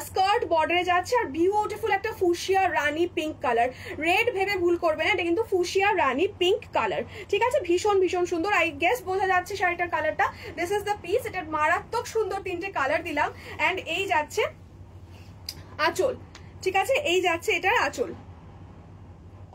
Speaker 1: স্কার্ট বর্ডারে যাচ্ছে, আর বিউটিফুল একটা ফুশিয়া রানী পিঙ্ক কালার, রেড ভেবে ভুল করবে না, এটা কিন্তু ফুশিয়া রানী পিঙ্ক কালার, ঠিক আছে, ভীষণ ভীষণ সুন্দর। আই গেস বোঝা যাচ্ছে শাড়িটার কালারটা। দিস ইজ দ্য পিস, এটার মারাত্মক সুন্দর তিনটে কালার দিলাম, এন্ড এই যাচ্ছে আঁচল, ঠিক আছে, এই যাচ্ছে এটার আঁচল,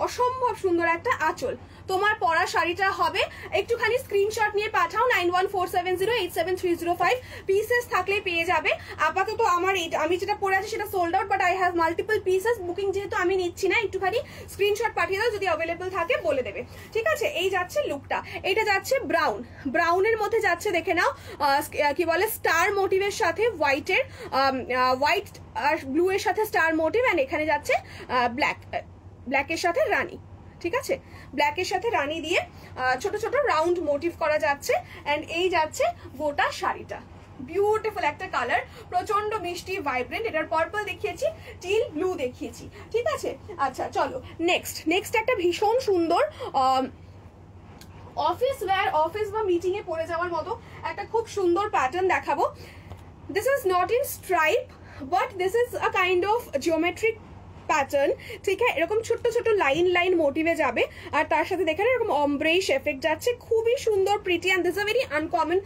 Speaker 1: অসম্ভব সুন্দর একটা আঁচল। তোমার পরা শাড়িটা হবে, একটুখানি স্ক্রিনশট নিয়ে পাঠাও 9147087305, পিসেস থাকলে পেয়ে যাবে। আপাতত আমার আমি যেটা পরে আছি সেটা sold out, but I have multiple pieces, booking যেহেতু আমি নিচ্ছি না, একটুখানি স্ক্রিনশট পাঠিয়ে দাও, যদি অ্যাভেলেবল থাকে বলে দেবে, ঠিক আছে। এই যাচ্ছে লুকটা, এটা যাচ্ছে ব্রাউন, ব্রাউনের মধ্যে যাচ্ছে দেখে নাও কি বলে স্টার মোটিভের সাথে হোয়াইটের, হোয়াইট আর ব্লু এর সাথে স্টার মোটিভ, এন্ড এখানে যাচ্ছে ব্ল্যাকের সাথে রানী, ঠিক আছে, ব্ল্যাকের সাথে রানী দিয়ে ছোট ছোট রাউন্ড মোটিভ করা যাচ্ছে, এন্ড এই যাচ্ছে গোটা শাড়িটা। বিউটিফুল একটা কালার, প্রচন্ড মিষ্টি ভাইব্রেন্ট। এটার পার্পল দেখিয়েছি, টিল ব্লু দেখিয়েছি, ঠিক আছে। আচ্ছা চলো নেক্সট একটা ভীষণ সুন্দর অফিস ওয়্যার, অফিস বা মিটিং এ পরে যাওয়ার মতো একটা খুব সুন্দর প্যাটার্ন দেখাবো। This is not in stripe, but this is a kind of geometric pattern, ঠিক আছে, এরকম ছোট্ট ছোট লাইন লাইন মোটিভে যাবে, আর তার সাথে দেখেন এরকম অমব্রেইশ এফেক্ট যাচ্ছে, খুবই সুন্দর pretty, and this a very uncommon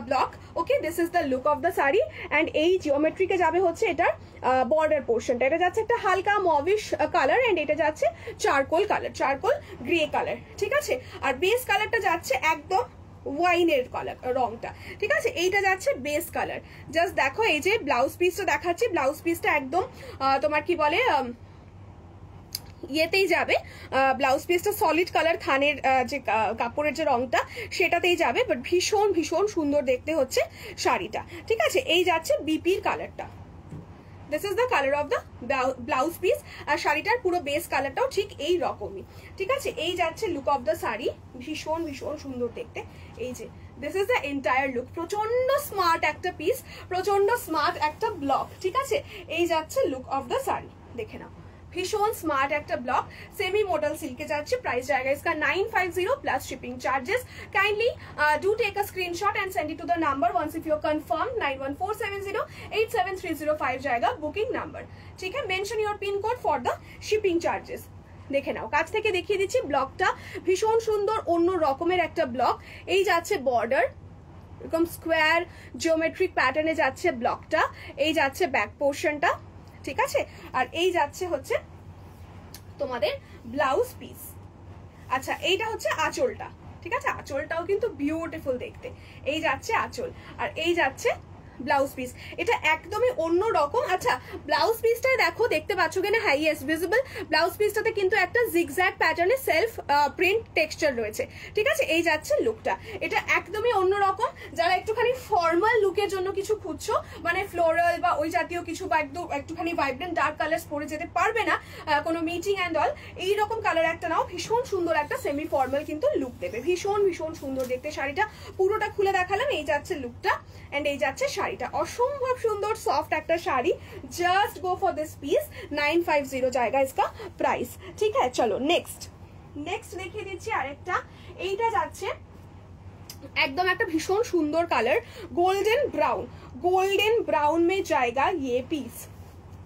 Speaker 1: block. Okay, this is the look of the sari, and এই জিওমেট্রিকে যাবে হচ্ছে এটার বর্ডার পোর্শনটা, এটা যাচ্ছে একটা হালকা মভিশ কালার, এন্ড এটা যাচ্ছে charcoal colour, charcoal grey colour, ঠিক আছে। আর বেস কালারটা যাচ্ছে একদম ওয়াইনের কালার রংটা, ঠিক আছে, এইটা যাচ্ছে বেস কালার। জাস্ট দেখো এই যে ব্লাউজ পিসটা দেখাচ্ছি, ব্লাউজ পিসটা একদম তোমার কি বলে ইয়েতেই যাবে, ব্লাউজ পিসটা সলিড কালার, থানের যে কাপড়ের যে রংটা সেটাতেই যাবে, বাট ভীষণ ভীষণ সুন্দর দেখতে হচ্ছে শাড়িটা, ঠিক আছে। এই যাচ্ছে বিপির কালারটা, this is the colour of the blouse piece, আর শাড়িটার পুরো বেস কালারটাও ঠিক এই রকমই, ঠিক আছে। এই যাচ্ছে লুক অফ দ্য শাড়ি, ভীষণ ভীষণ সুন্দর দেখতে। এই যে this is the entire look, প্রচন্ড স্মার্ট একটা পিস, প্রচন্ড স্মার্ট একটা ব্লক, ঠিক আছে। এই যাচ্ছে লুক অফ দ্য শাড়ি, দেখে নাও, ভীষণ স্মার্ট একটা ব্লক, সেমি মডেল সিল্কে যাচ্ছে। প্রাইস জায়গা इसका 950 plus shipping charges. Kindly do take a screenshot and send it to the number once if you confirm 9147087305 জায়গা বুকিং নাম্বার, ठीक है। Mention your pin code for the shipping charges. দেখে নাও, কাছ থেকে দেখিয়ে দিচ্ছি ব্লকটা, ভীষণ সুন্দর অন্য রকমের একটা ব্লক। এই যাচ্ছে বর্ডার, এরকম স্কোয়ার জিওমেট্রিক প্যাটার্নে যাচ্ছে ব্লকটা, এই যাচ্ছে ব্যাক পোর্শনটা, ঠিক আছে। আর এই যাচ্ছে হচ্ছে তোমাদের ব্লাউজ পিস। আচ্ছা, এইটা হচ্ছে আঁচলটা, ঠিক আছে, আঁচলটাও কিন্তু বিউটিফুল দেখতে। এই যাচ্ছে আঁচল, আর এই যাচ্ছে ব্লাউজ পিস, এটা একদমই অন্য রকম। আচ্ছা, ব্লাউজ পিসটাই দেখো, দেখতে পাচ্ছ কিনা? হ্যাঁ, ইয়েস, ভিজিবল। ব্লাউজ পিসটাতে কিন্তু একটা জিগজ্যাগ প্যাটার্নে সেলফ প্রিন্ট টেক্সচার রয়েছে, ঠিক আছে। এই যাচ্ছে লুকটা, এটা একদমই অন্য রকম। যারা একটুখানি ফর্মাল লুকের জন্য কিছু খুঁজছো, মানে ফ্লোরাল বা ওই জাতীয় কিছু, বা একদম একটুখানি ভাইব্রেন্ট ডার্ক কালার্স পরে যেতে পারবে না কোনো মিটিং অ্যান্ড অল, এইরকম কালার একটা নাও, ভীষণ সুন্দর একটা সেমি ফর্মাল কিন্তু লুক দেবে, ভীষণ ভীষণ সুন্দর দেখতে। শাড়িটা পুরোটা খুলে দেখালাম, এই যাচ্ছে লুকটা, এন্ড এই যাচ্ছে শাড়িটা, অসম্ভব সুন্দর সফট একটা sari. Just go for this piece, 950 জায়গা इसका প্রাইস, ঠিক আছে। চলো নেক্সট দেখিয়ে দিচ্ছি আরেকটা। এইটা যাচ্ছে একদম একটা ভীষণ সুন্দর কালার, গোল্ডেন ব্রাউন মে জায়গা ये পিস,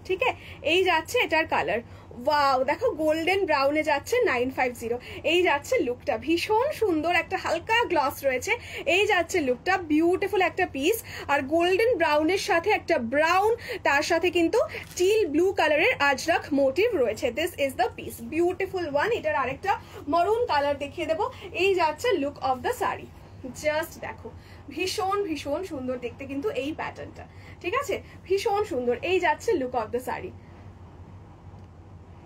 Speaker 1: ঠিক আছে। এই যাচ্ছে এটার কালার, ওয়াও, দেখো গোল্ডেন ব্রাউনে যাচ্ছে 950। এই যাচ্ছে লুকটা, ভীষণ সুন্দর, একটা হালকা গ্লস রয়েছে। এই যাচ্ছে লুকটা, বিউটিফুল একটা পিস। আর গোল্ডেন ব্রাউনের সাথে একটা ব্রাউন, তার সাথে কিন্তু টিল ব্লু কালারের আজরাক মোটিভ রয়েছে। This is the piece, beautiful one. এটার আরেকটা মরুন কালার দেখিয়ে দেবো। এই যাচ্ছে look of the sari, just দেখো, ভীষণ ভীষণ সুন্দর দেখতে কিন্তু এই প্যাটার্নটা, ঠিক আছে, ভীষণ সুন্দর। এই যাচ্ছে look of the sari,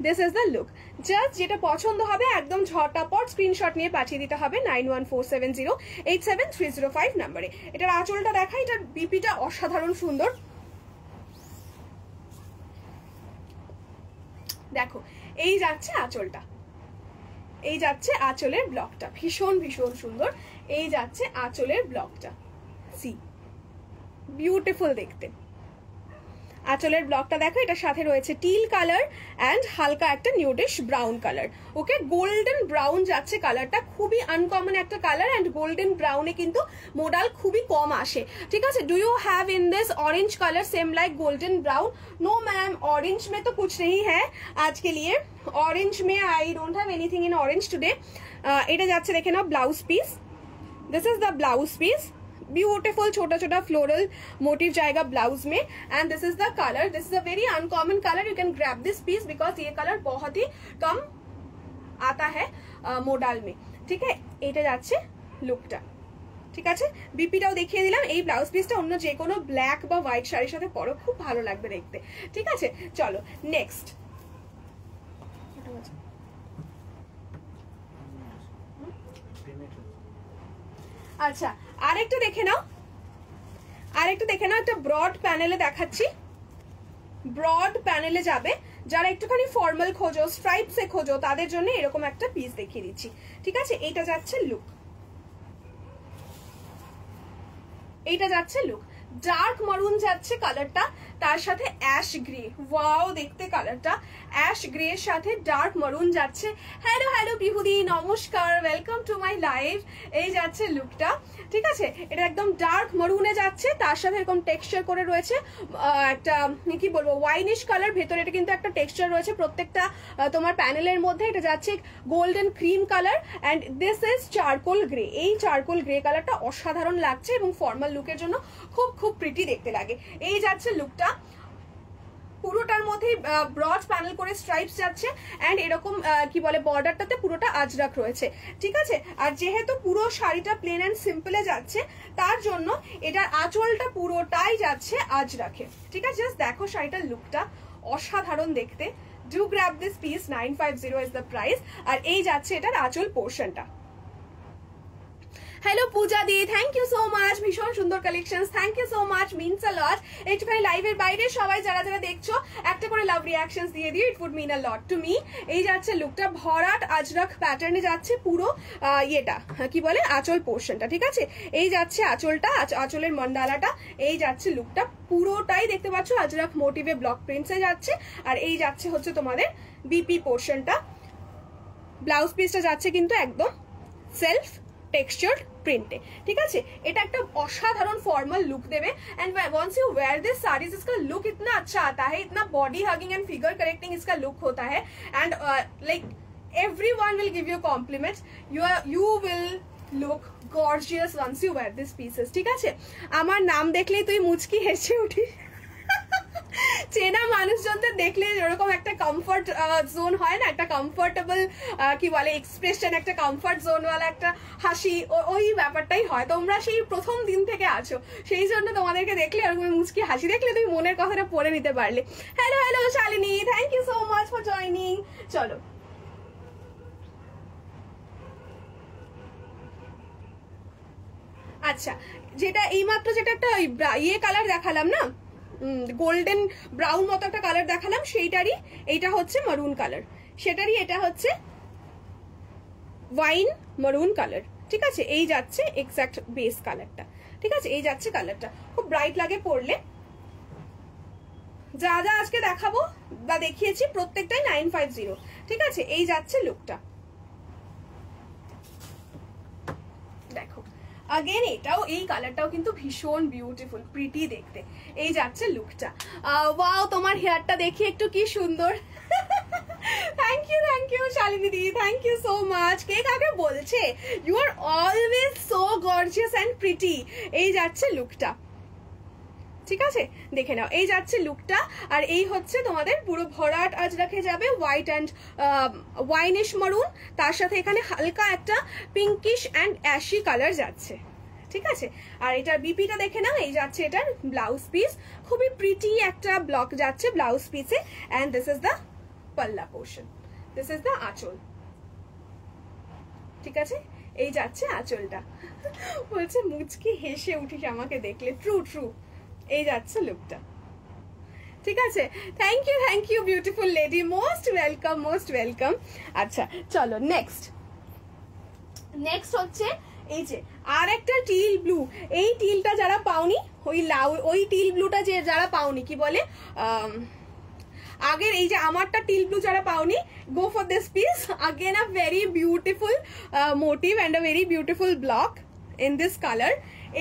Speaker 1: this is the look. Just যেটা পছন্দ হবে একদম ঝটাপট স্ক্রিনশট নিয়ে পাঠিয়ে দিতে হবে 9147087305 নাম্বারে। এটার আঁচলটা দেখা, এটার বিপিটা অসাধারণ সুন্দর, দেখো। এই যাচ্ছে আঁচলটা, এই যাচ্ছে আঁচলের ব্লকটা, ভীষণ ভীষণ সুন্দর। এই যাচ্ছে আঁচলের ব্লকটা, সি বিউটিফুল দেখতে। আঁচলের ব্লকটা দেখো, এটার সাথে রয়েছে টিল কালার অ্যান্ড হালকা একটা নিউডিশ ব্রাউন কালার। ওকে, গোল্ডেন ব্রাউন যাচ্ছে কালারটা, খুবই আনকমন একটা কালার, অ্যান্ড গোল্ডেন ব্রাউনে কিন্তু মোডাল খুবই কম আসে, ঠিক আছে। Do you have in this orange colour same like golden brown? No ma'am, orange में तो कुछ नहीं है आज के लिए, ऑरेंज में I don't have anything in orange today. এটা যাচ্ছে দেখে নাও blouse piece, this is the blouse piece, beautiful छोटा छोटा फ्लोरल मोटिव जाएगा ब्लाउज में, and this is the colour, this is a very uncommon colour, you can grab this piece because ये colour बहुत ही कम आता है मोडाल में, ठीक है। এটা যাচ্ছে লুকটা, ঠিক আছে। বিপিটাও দেখিয়ে দিলাম। এই ব্লাউজ পিসটা অন্য যে কোনো ব্ল্যাক বা হোয়াইট শাড়ির সাথে পরো, খুব ভালো লাগবে দেখতে, ঠিক আছে। চলো নেক্সট, আচ্ছা আরেকটা দেখে নাও, একটা ব্রড প্যানেলে দেখাচ্ছি, ব্রড প্যানেলে যাবে যারা একটুখানি ফর্মাল খোঁজো, স্ট্রাইপসে খোঁজো, তাদের জন্য এরকম একটা পিস দেখিয়ে দিচ্ছি, ঠিক আছে। এইটা যাচ্ছে লুক, এইটা যাচ্ছে লুক, ডার্ক মারুন যাচ্ছে কালারটা, তার সাথে অ্যাশ গ্রে, ওয়াও দেখতে কালারটা, অ্যাশ গ্রে এর সাথে ডার্ক মারুন যাচ্ছে। হ্যালো হ্যালো বিহুদি, নমস্কার, ওয়েলকাম টু মাই লাইভ। এই যাচ্ছে লুকটা, ঠিক আছে। এটা একদম ডার্ক মারুনে যাচ্ছে, তার সাথে এরকম টেক্সচার করে রয়েছে একটা কি বলবো ওয়াইনিশ কালার, ভেতরে এটা কিন্তু একটা টেক্সচার রয়েছে প্রত্যেকটা তোমার প্যানেলের মধ্যে। এটা যাচ্ছে golden cream colour and this is charcoal grey. এই চারকোল গ্রে কালারটা অসাধারণ লাগছে এবং ফর্মাল লুকের জন্য খুব খুব প্রিটি দেখতে লাগে। এই যাচ্ছে লুকটা, পুরোটার মধ্যে ব্রড প্যানেল করে স্ট্রাইপস যাচ্ছে, এন্ড এরকম কি বলে বর্ডারটাতে পুরোটা আজরাক রয়েছে, ঠিক আছে। আর যেহেতু পুরো শাড়িটা প্লেন এন্ড সিম্পলে যাচ্ছে, তার জন্য এটার আঁচলটা পুরোটাই যাচ্ছে আজরাকে, ঠিক আছে। জাস্ট দেখো শাড়িটার লুকটা অসাধারণ দেখতে। Do grab this piece, 950 is the price. আর এই যাচ্ছে এটার আঁচল পোর্শনটা। Hello Puja di, thank you so much, ভীষণ সুন্দর collection, thank you so much, means a lot. একটুখানি লাইভের বাইরে সবাই যারা যারা দেখছো একটা করে লাভ রিয়াকশনস দিয়ে দিও, it would mean a lot to me. এই যাচ্ছে লুকটা, ভরাট আজরাক প্যাটার্নে যাচ্ছে পুরো ইয়েটা কি বলে আঁচল পোর্শনটা, ঠিক আছে। এই যাচ্ছে আঁচলটা, আঁচলের মন্ডালাটা। এই যাচ্ছে লুকটা, পুরোটাই দেখতে পাচ্ছ আজরাক মোটিভে ব্লক প্রিন্টসে যাচ্ছে। আর এই যাচ্ছে হচ্ছে তোমাদের বিপি পোর্শনটা। ব্লাউজ পিসটা যাচ্ছে কিন্তু একদম সেলফ টেক্সচার্ড প্রিন্টে, ঠিক আছে। এটা একটা অসাধারণ ফর্মাল লুক দেবে, and once you wear this saris इसका लुक इतना अच्छा आता है, इतना body hugging and figure correcting इसका लुक होता है, and like everyone will give you compliments. You will look gorgeous once you wear these pieces. ঠিক আছে, আমার নাম দেখলেই তুই মুচকি হেসে উঠিস। চেনা মানুষজনদের দেখলে এরকম একটা কমফর্ট জোন হয় না, একটা কমফোর্টেবল কি বলে এক্সপ্রেশন, একটা কমফর্ট জোনওয়ালা একটা হাসি, ওই ব্যাপারটাই হয়। তোমরা সেই প্রথম দিন থেকে আছো, সেই জন্য তোমাদেরকে দেখলে এরকম মুচকি হাসি দেখলে তুমি মনের কথাটা পড়ে নিতে পারলে। Hello hello Shalini, thank you so much for joining. চলো আচ্ছা, যেটা এইমাত্র যেটা একটা ইয়ে কালার দেখালাম না, গোল্ডেন ব্রাউন মতো একটা কালার দেখালাম, সেইটারই এইটা হচ্ছে মারুন কালার, সেটারই এটা হচ্ছে ওয়াইন মারুন কালার। ঠিক আছে, এই যাচ্ছে এক্সাক্ট বেস কালারটা। ঠিক আছে, এই যাচ্ছে কালারটা, খুব ব্রাইট লাগে পরলে। যা যা আজকে দেখাবো বা দেখিয়েছি প্রত্যেকটাই 950। ঠিক আছে, এই যাচ্ছে লুকটা। দেখো अगेन এটাও, এই কালারটাও কিন্তু ভীষণ বিউটিফুল, প্রিটি দেখতে। এই যাচ্ছে লুকটা। ওয়াও, তোমার হেয়ারটা দেখি একটু কি সুন্দর। থ্যাংক ইউ শালিনী দিদি, থ্যাংক ইউ সো মাচ। কে কাকে বলছে? You are always so gorgeous and pretty. এই যাচ্ছে লুকটা। ঠিক আছে, দেখে নাও, এই যাচ্ছে লুকটা। আর এই হচ্ছে তোমাদের পুরো ভরাট আজ রাখে যাবে, হোয়াইট অ্যান্ড ওয়াইনিশ মারুন, তার সাথে এখানে হালকা একটা পিঙ্কিশ অ্যান্ড অ্যাশি কালার যাচ্ছে। ঠিক আছে, আর এটার বিপিটা দেখে নাও, এই যাচ্ছে এটার ব্লাউজ পিস, খুবই প্রিটি একটা ব্লক যাচ্ছে ব্লাউজ পিসে। অ্যান্ড দিস ইজ দ্য পাল্লা পোর্শন, দিস ইজ দ্য আঁচল। ঠিক আছে, এই যাচ্ছে আঁচলটা। বলছে মুচকি হেসে উঠিস আমাকে দেখলে, ট্রু ট্রু। এই যাচ্ছে লুকটা। ঠিক আছে, thank you beautiful lady, most welcome, most welcome. আচ্ছা চলো নেক্সট হচ্ছে এই যে আর একটা টিল ব্লু। এই টিলটা যারা পাওনি, ওই টিল ব্লুটা যে যারা পাওনি, কি বলে আগের এই যে আমারটা টিল ব্লু যারা পাওনি, go for this piece. Again a very beautiful motif and a very beautiful block in this colour.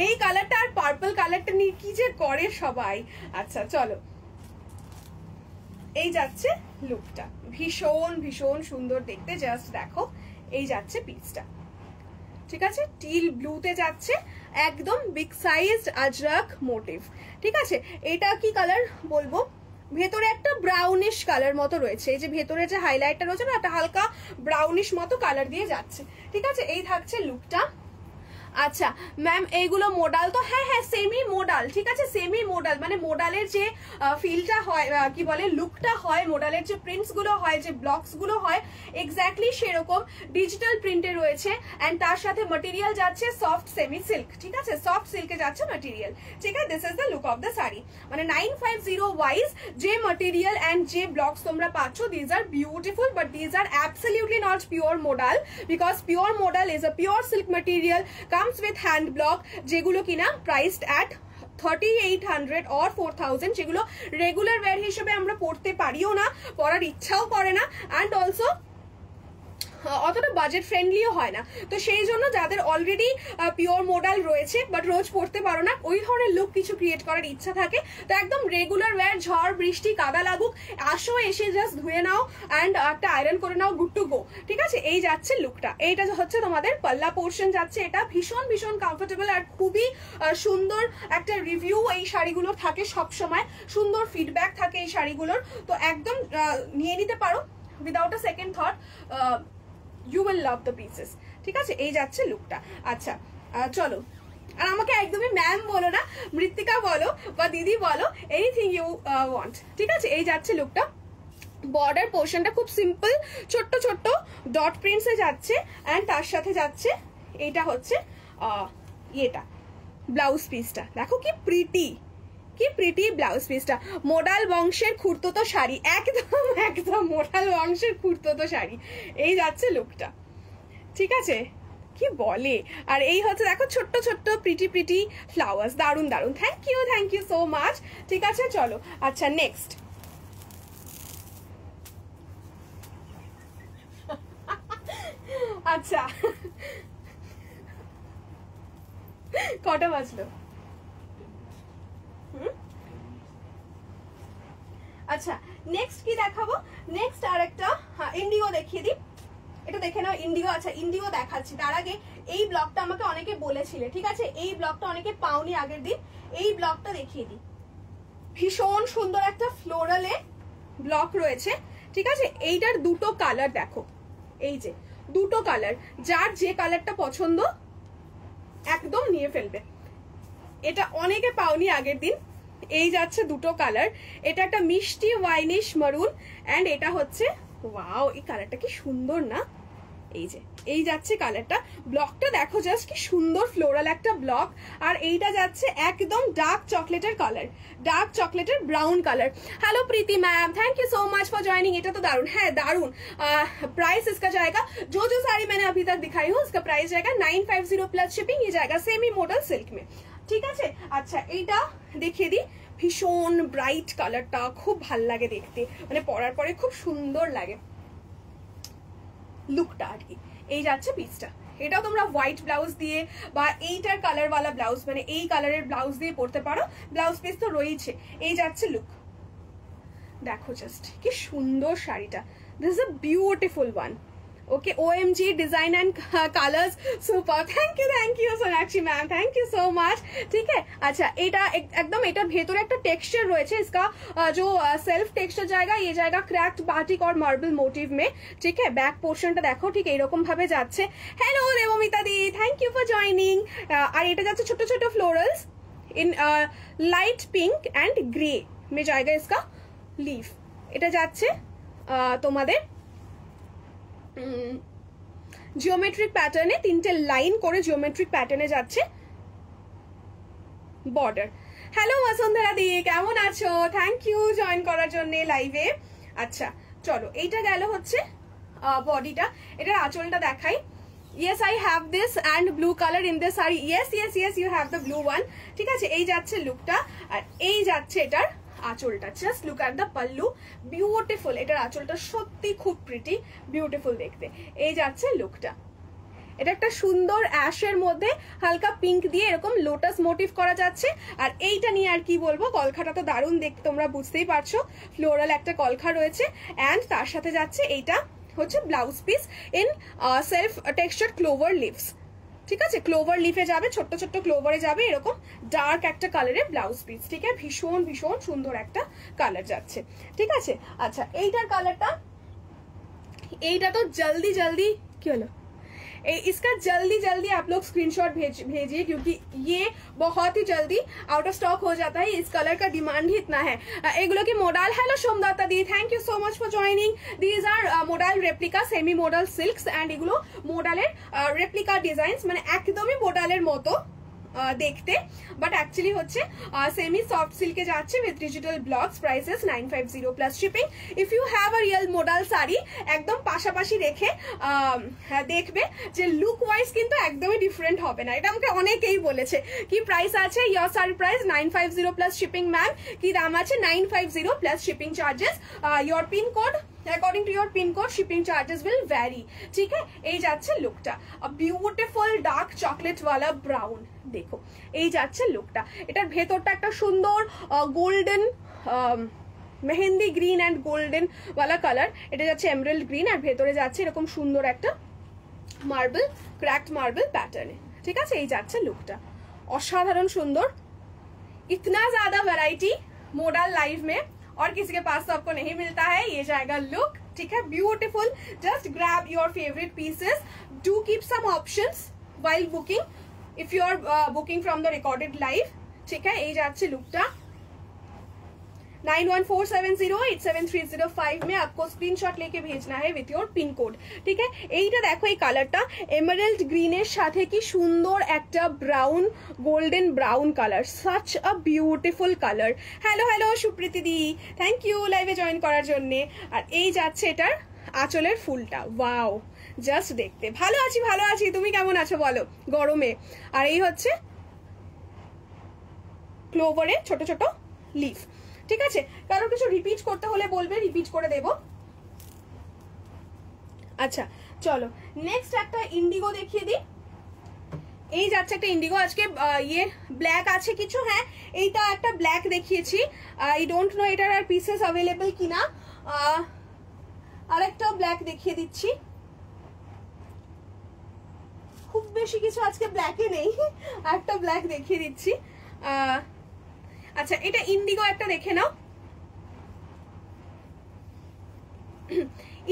Speaker 1: এই কালারটা আর পার্পল কালারটা নিয়ে কি যে করে সবাই। আচ্ছা চলো, এই যাচ্ছে লুকটা, ভীষণ ভীষণ সুন্দর দেখতে, জাস্ট দেখো। এই যাচ্ছে পিসটা। ঠিক আছে, টিল ব্লুতে যাচ্ছে, একদম বিগ সাইজড আজরাক মোটিভ। ঠিক আছে, এটা কি কালার বলবো, ভেতরে একটা ব্রাউনিশ কালার মতো রয়েছে, এই যে ভেতরে যে হাইলাইটটা রয়েছে না, একটা হালকা ব্রাউনিশ মতো কালার দিয়ে যাচ্ছে। ঠিক আছে, এই থাকছে লুকটা। আচ্ছা ম্যাম এইগুলো মোডাল তো? হ্যাঁ হ্যাঁ, সেমি মোডাল। ঠিক আছে, সেমি মোডাল মানে মোডালের যে ফিলটা হয়, কি বলে লুকটা হয়, মোডালের যে প্রিন্টস গুলো হয়, যে ব্লকস গুলো হয়, এক্স্যাক্টলি সেরকম ডিজিটাল প্রিন্টে রয়েছে। অ্যান্ড তার সাথে ম্যাটেরিয়াল যাচ্ছে সফট সেমি সিল্ক। ঠিক আছে, সফট সিল্কে যাচ্ছে ম্যাটেরিয়াল। ঠিক আছে, this is the look of the sari. মানে 950 ওয়াইজ যে ম্যাটেরিয়াল অ্যান্ড যে ব্লকস তোমরা পাচ্ছ, these are beautiful, but these are absolutely not pure modal, because pure modal is a pure silk material, comes with hand block, যেগুলো কিনা priced at 3800 or 4000, যেগুলো regular wire হিসেবে আমরা পড়তে পারিও না, পরার ইচ্ছাও করে না, অ্যান্ড অলসো অতটা বাজেট ফ্রেন্ডলিও হয় না। তো সেই জন্য যাদের অলরেডি পিওর মোডাল রয়েছে বাট রোজ পড়তে পারো না, ওই ধরনের লুক কিছু ক্রিয়েট করার ইচ্ছা থাকে, তো একদম রেগুলার ওয়্যার, ঝড় বৃষ্টি কাদা লাগুক, আসো এসে জাস্ট ধুয়ে নাও অ্যান্ড একটা আয়রন করে নাও, গুড টু গো। ঠিক আছে, এই যাচ্ছে লুকটা। এইটা হচ্ছে তোমাদের পাল্লা পোর্শন যাচ্ছে, এটা ভীষণ ভীষণ কমফোর্টেবল আর খুবই সুন্দর একটা রিভিউ এই শাড়িগুলোর থাকে সব সময়, সুন্দর ফিডব্যাক থাকে এই শাড়িগুলোর, তো একদম নিয়ে নিতে পারো without a second thought. You will love the pieces. ঠিক আছে, এই যাচ্ছে লুকটা। আচ্ছা চলো, আর আমাকে একদমই ম্যাম বলো না, মৃত্তিকা বলো বা দিদি বলো, এনিথিং ইউ ওয়ান্ট। ঠিক আছে, এই যাচ্ছে লুকটা। বর্ডার পোর্শনটা খুব সিম্পল, ছোট্ট ছোট্ট ডট প্রিন্টসে যাচ্ছে, অ্যান্ড তার সাথে যাচ্ছে এইটা হচ্ছে এটা ব্লাউজ পিসটা। দেখো কি প্রিটি, কি প্রিটি ব্লাউজ পিসটা। মোডাল বংশের খুঁড়তো শাড়ি, একদম একদম মোডাল বংশের খুঁড়তো শাড়ি। এই যাচ্ছে লুকটা। ঠিক আছে, কি বলে। আর এই হচ্ছে দেখো ছোট্ট ছোট্ট প্রিটি প্রিটি ফ্লাওয়ার্স, দারুন দারুন। Thank you so much. ঠিক আছে চলো, আচ্ছা নেক্সট। আচ্ছা কটা বাজলো? আচ্ছা নেক্সট কি দেখাবো? নেক্সট আর একটা ইন্ডিগো দেখিয়ে দিই। এটা দেখে নাও ইন্ডিগো। আচ্ছা ইন্ডিগো দেখাচ্ছি, তার আগে এই ব্লকটা আমাকে অনেকে বলেছিলে, ঠিক আছে, এই ব্লকটা অনেকে পাওনি আগের দিন, এই ব্লকটা দেখিয়ে দিই। ভীষণ সুন্দর একটা ফ্লোরালে ব্লক রয়েছে, ঠিক আছে। এইটার দুটো কালার দেখো, এই যে দুটো কালার, যার যে কালারটা পছন্দ একদম নিয়ে ফেলবে। এটা অনেকে পাওনি আগের দিন। এই যাচ্ছে দুটো কালার, এটা একটা মিষ্টি ওয়াইনিশ মারুন অ্যান্ড এটা হচ্ছে ওয়াও, এই কালারটা কি সুন্দর না, এই যে এই যাচ্ছে কালারটা। ব্লকটা দেখো জাস্ট কি সুন্দর ফ্লোরাল একটা ব্লক। আর এইটা যাচ্ছে একদম ডার্ক চকলেটের কালার, ডার্ক চকলেটের brown colour. Hello Preeti ma'am, thank you so much for joining. এটা তো দারুন, হ্যাঁ দারুন। प्राइस इसका जाएगा, जो जो साड़ी मैंने अभी तक दिखाई हूँ उसका प्राइस जाएगा 950 प्लस शिपिंग। ये जाएगा सेमी मॉडल सिल्क में, ঠিক আছে। আচ্ছা এইটা দেখিয়ে দিই, ভীষণ ব্রাইট কালারটা, খুব ভাল লাগে দেখতে, মানে পরার পরে খুব সুন্দর লাগে লুকটা আর কি। এই যাচ্ছে পিসটা, এটাও তোমরা হোয়াইট ব্লাউজ দিয়ে বা এইটার কালারওয়ালা ব্লাউজ, মানে এই কালারের ব্লাউজ দিয়ে পরতে পারো, ব্লাউজ পিস তো রয়েছে। এই যাচ্ছে লুক, দেখো জাস্ট কি সুন্দর শাড়িটা। This is a beautiful one. Okay, OMG design and colours super, thank you Sonakshi ma'am, thank you so much, ठीक है। अच्छा এটা একদম এটার ভেতরে একটা টেক্সচার রয়েছে, इसका जो सेल्फ टेक्सचर जाएगा ये जाएगा क्रैक्ड बाटिक और मार्बल मोटिव में, ठीक है। बैक पोर्शनটা দেখো ঠিক এইরকম ভাবে যাচ্ছে। Hello Debmita di, thank you for joining. আর এটা যাচ্ছে ছোট ছোট florals in light pink and grey में जाएगा इसका लीफ। এটা যাচ্ছে তোমাদের জিওমেট্রিক প্যাটার্নে, তিনটে লাইন করে জিওমেট্রিক প্যাটার্নে যাচ্ছে বর্ডার। হ্যালো বসুন্ধরা দি, কেমন আছো? থ্যাংক ইউ জয়েন করার জন্য লাইভে। আচ্ছা চলো, এইটা গেল হচ্ছে বডিটা। এটার আঁচলটা দেখাই। Yes, I have this and blue color in this saree. Yes, you have the blue one, ঠিক আছে। এই যাচ্ছে লুকটা, আর এই যাচ্ছে এটার আঁচলটা। Just look at the pallu, beautiful. এটার আঁচলটা সত্যি খুব প্রিটি, বিউটিফুল দেখতে। এই যাচ্ছে লুকটা। এটা একটা সুন্দর অ্যাশের মধ্যে হালকা পিঙ্ক দিয়ে এরকম লোটাস মোটিভ করা যাচ্ছে। আর এইটা নিয়ে আর কি বলবো, কলখাটা তো দারুণ দেখতে, তোমরা বুঝতেই পারছো, ফ্লোরাল একটা কলখা রয়েছে। অ্যান্ড তার সাথে যাচ্ছে এইটা হচ্ছে blouse piece in self texture clover leaves, ঠিক আছে। ক্লোভার লিফে যাবে, ছোট্ট ছোট্ট ক্লোভারে যাবে, এরকম ডার্ক একটা কালারের ব্লাউজ পিস, ঠিক আছে। ভীষণ ভীষণ সুন্দর একটা কালার যাচ্ছে, ঠিক আছে। আচ্ছা এইটার কালারটা, এইটা তো জলদি জলদি কি হলো, इसका जल्दी जल्दी आप लोग स्क्रीनशॉट भेजिए, क्योंकि ये बहुत ही जल्दी आउट ऑफ स्टॉक हो जाता है। इस कलर का डिमांड ही इतना है। एगुलो की model, hello Somdatta di, thank you so much for joining. These are model replica semi model silks and एगुलो मॉडलेर रेप्लिका डिजाइन्स, মানে একদমই মডেলের মতো দেখতে, বাট অ্যাকচুয়ালি হচ্ছে সেমি সফট সিল্কে যাচ্ছে with digital blocks. Prices 950 plus shipping. If you have a real model sari, একদম পাশাপাশি রেখে দেখবে যে লুক ওয়াইজ কিন্তু একদমই ডিফারেন্ট হবে না। এটা আমাকে অনেকেই বলেছে। কি প্রাইস আছে your sari price? 950 plus shipping ma'am. কি দাম আছে? 950 plus shipping charges. Your pin code, according to your pin code shipping charges will vary, ठीक है। এই যাচ্ছে লুকটা, বিউটিফুল ডার্ক চকলেট ওয়ালা ব্রাউন, দেখো এই যাচ্ছে লুকটা। এটার ভেতরটা একটা সুন্দর golden mehendi green and golden ওয়ালা কালার। এটা যাচ্ছে এমরাল্ড গ্রিন, আর ভেতরে যাচ্ছে এরকম সুন্দর একটা মার্বেল, ক্র্যাকড মার্বেল প্যাটার্নে, ঠিক আছে। এই যাচ্ছে লুকটা, অসাধারণ সুন্দর। इतना ज्यादा वैरायटी मॉडल लाइव में और किसी के पास तो आपको नहीं मिलता है। ये जाएगा लुक, ठीक है, beautiful. Just grab your favourite pieces, do keep some options while booking if you are booking from the recorded live, ठीक है। এই যাচ্ছে লুকটা। 9147087305 में आपको स्क्रीनशॉट लेके भेजना है विथ योर पिन कोड, ठीक है। এইটা দেখো, এই কালারটা এমারেল্ড গ্রিনের সাথে কি সুন্দর একটা brown, golden brown colour, such a beautiful colour. Hello hello Supriti দি, থ্যাংক ইউ লাইভে জয়েন করার জন্য। আর এই যাচ্ছে এটার আঁচলের ফুলটা, ওয়াও জাস্ট দেখতে। ভালো আছি, তুমি কেমন আছো বলো গরমে। আর এই হচ্ছে ক্লোভারে ছোট ছোট লিফ, ঠিক আছে। কারণ কিছু রিপিট করতে হলে বলবে, রিপিট করে দেব। আচ্ছা চলো নেক্সট একটা ইন্ডিগো দেখিয়ে দিই। এই যাচ্ছে একটা ইন্ডিগো। আজকে ইয়ে ব্ল্যাক আছে কিছু, হ্যাঁ এইটা একটা ব্ল্যাক দেখিয়েছি। আই ডোন্ট নো এটার আর পিসেস অ্যাভেলেবল কিনা। আরেকটা ব্ল্যাক দেখিয়ে দিচ্ছি। খুব বেশি কিছু আজকে ব্ল্যাকে নেই, একটা ব্ল্যাক দেখিয়ে দিচ্ছি। আচ্ছা এটা ইন্ডিগো একটা দেখে নাও,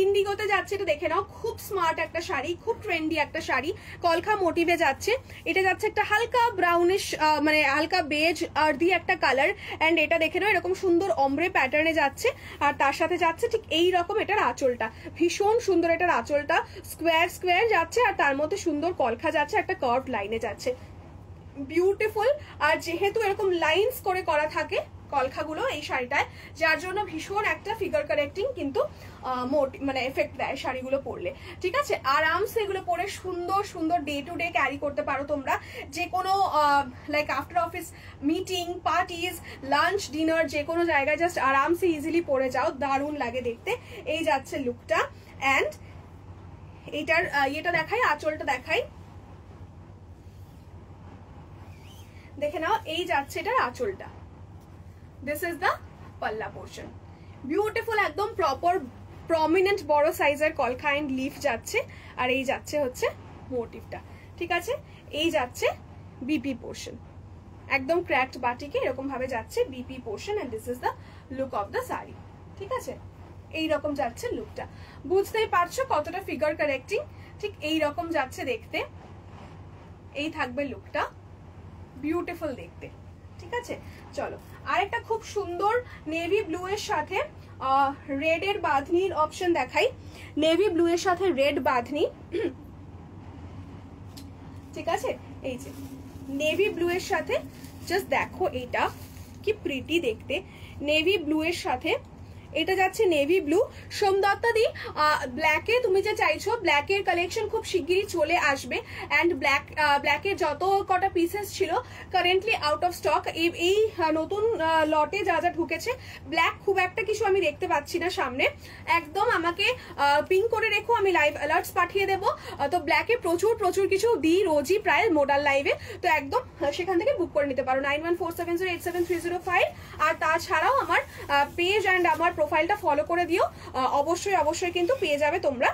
Speaker 1: ইন্ডিগোতে যাচ্ছে, এটা দেখে নাও, খুব স্মার্ট একটা শাড়ি, খুব ট্রেন্ডি একটা শাড়ি, কলকা মোটিভে যাচ্ছে। এটা যাচ্ছে একটা হালকা ব্রাউনিশ মানে হালকা বেজ আর্দি একটা কালার, অ্যান্ড এটা দেখে নাও এরকম সুন্দর অমব্রে প্যাটার্নে যাচ্ছে। আর তার সাথে যাচ্ছে ঠিক এই রকম এটার আঁচলটা, ভীষণ সুন্দর এটার আঁচলটা, স্কোয়ার স্কোয়ার যাচ্ছে আর তার মধ্যে সুন্দর কলকা যাচ্ছে, একটা কার্ভ লাইনে যাচ্ছে, বিউটিফুল। আর যেহেতু এরকম লাইন্স করে করা থাকে কলকাগুলো এই শাড়িটায়, যার জন্য ভীষণ একটা ফিগার কারেক্টিং কিন্তু মানে এফেক্ট দেয় শাড়িগুলো পরলে, ঠিক আছে। আরামসে এগুলো পরে সুন্দর সুন্দর ডে টু ডে ক্যারি করতে পারো তোমরা, যে কোনো like after office meeting, parties, lunch, dinner, যে কোনো জায়গায় জাস্ট আরামসে ইজিলি পরে যাও, দারুণ লাগে দেখতে। এই যাচ্ছে লুকটা, অ্যান্ড এইটার ইয়েটা দেখাই, আঁচলটা দেখাই, দেখে নাও, এই যাচ্ছে এটার আঁচলটা। This is the palla portion, beautiful, একদম প্রপার প্রমিনেন্ট বড় সাইজের কলকা এন্ড লিফ যাচ্ছে, আর এই যাচ্ছে হচ্ছে মোটিভটা, ঠিক আছে। এই যাচ্ছে বিপি পোর্শন, একদম ক্র্যাকড বাটিকে এরকম ভাবে যাচ্ছে BP portion, and this is the look of the sari, ঠিক আছে। এই রকম যাচ্ছে লুকটা, বুঝতেই পারছো কতটা ফিগার কারেক্টিং, ঠিক এই রকম যাচ্ছে দেখতে। এই থাকবে লুকটা, বিউটিফুল দেখতে, ঠিক আছে। চলো আরেকটা খুব সুন্দর নেভি ব্লু এর সাথে রেড এর বাঁধনির অপশন দেখাই। নেভি ব্লু এর সাথে রেড বাঁধনি, ঠিক আছে। এই যে নেভি ব্লু এর সাথে, জাস্ট দেখো এটা কি প্রিটি দেখতে, নেভি ব্লু এর সাথে এটা যাচ্ছে নেভি ব্লু। সোমদত্তা দি ব্ল্যাকে তুমি যে চাইছো, ব্ল্যাকের কালেকশন খুব শিগগিরই চলে আসবে, অ্যান্ড ব্ল্যাকের যত কটা পিসেস ছিল কারেন্টলি আউট অফ স্টক। এই নতুন লটে যা যা ঢুকেছে, ব্ল্যাক খুব একটা কিছু আমি দেখতে পাচ্ছি না সামনে, একদম আমাকে পিং করে রেখো, আমি লাইভ অ্যালার্টস পাঠিয়ে দেবো। তো ব্ল্যাকে প্রচুর প্রচুর কিছু দিই রোজই প্রায় মোডাল লাইভে, তো একদম সেখান থেকে বুক করে নিতে পারো 9147087305। আর তাছাড়াও আমার পেজ অ্যান্ড আমার প্রোফাইলটা ফলো করে দিও, অবশ্যই অবশ্যই কিন্তু পেয়ে যাবে তোমরা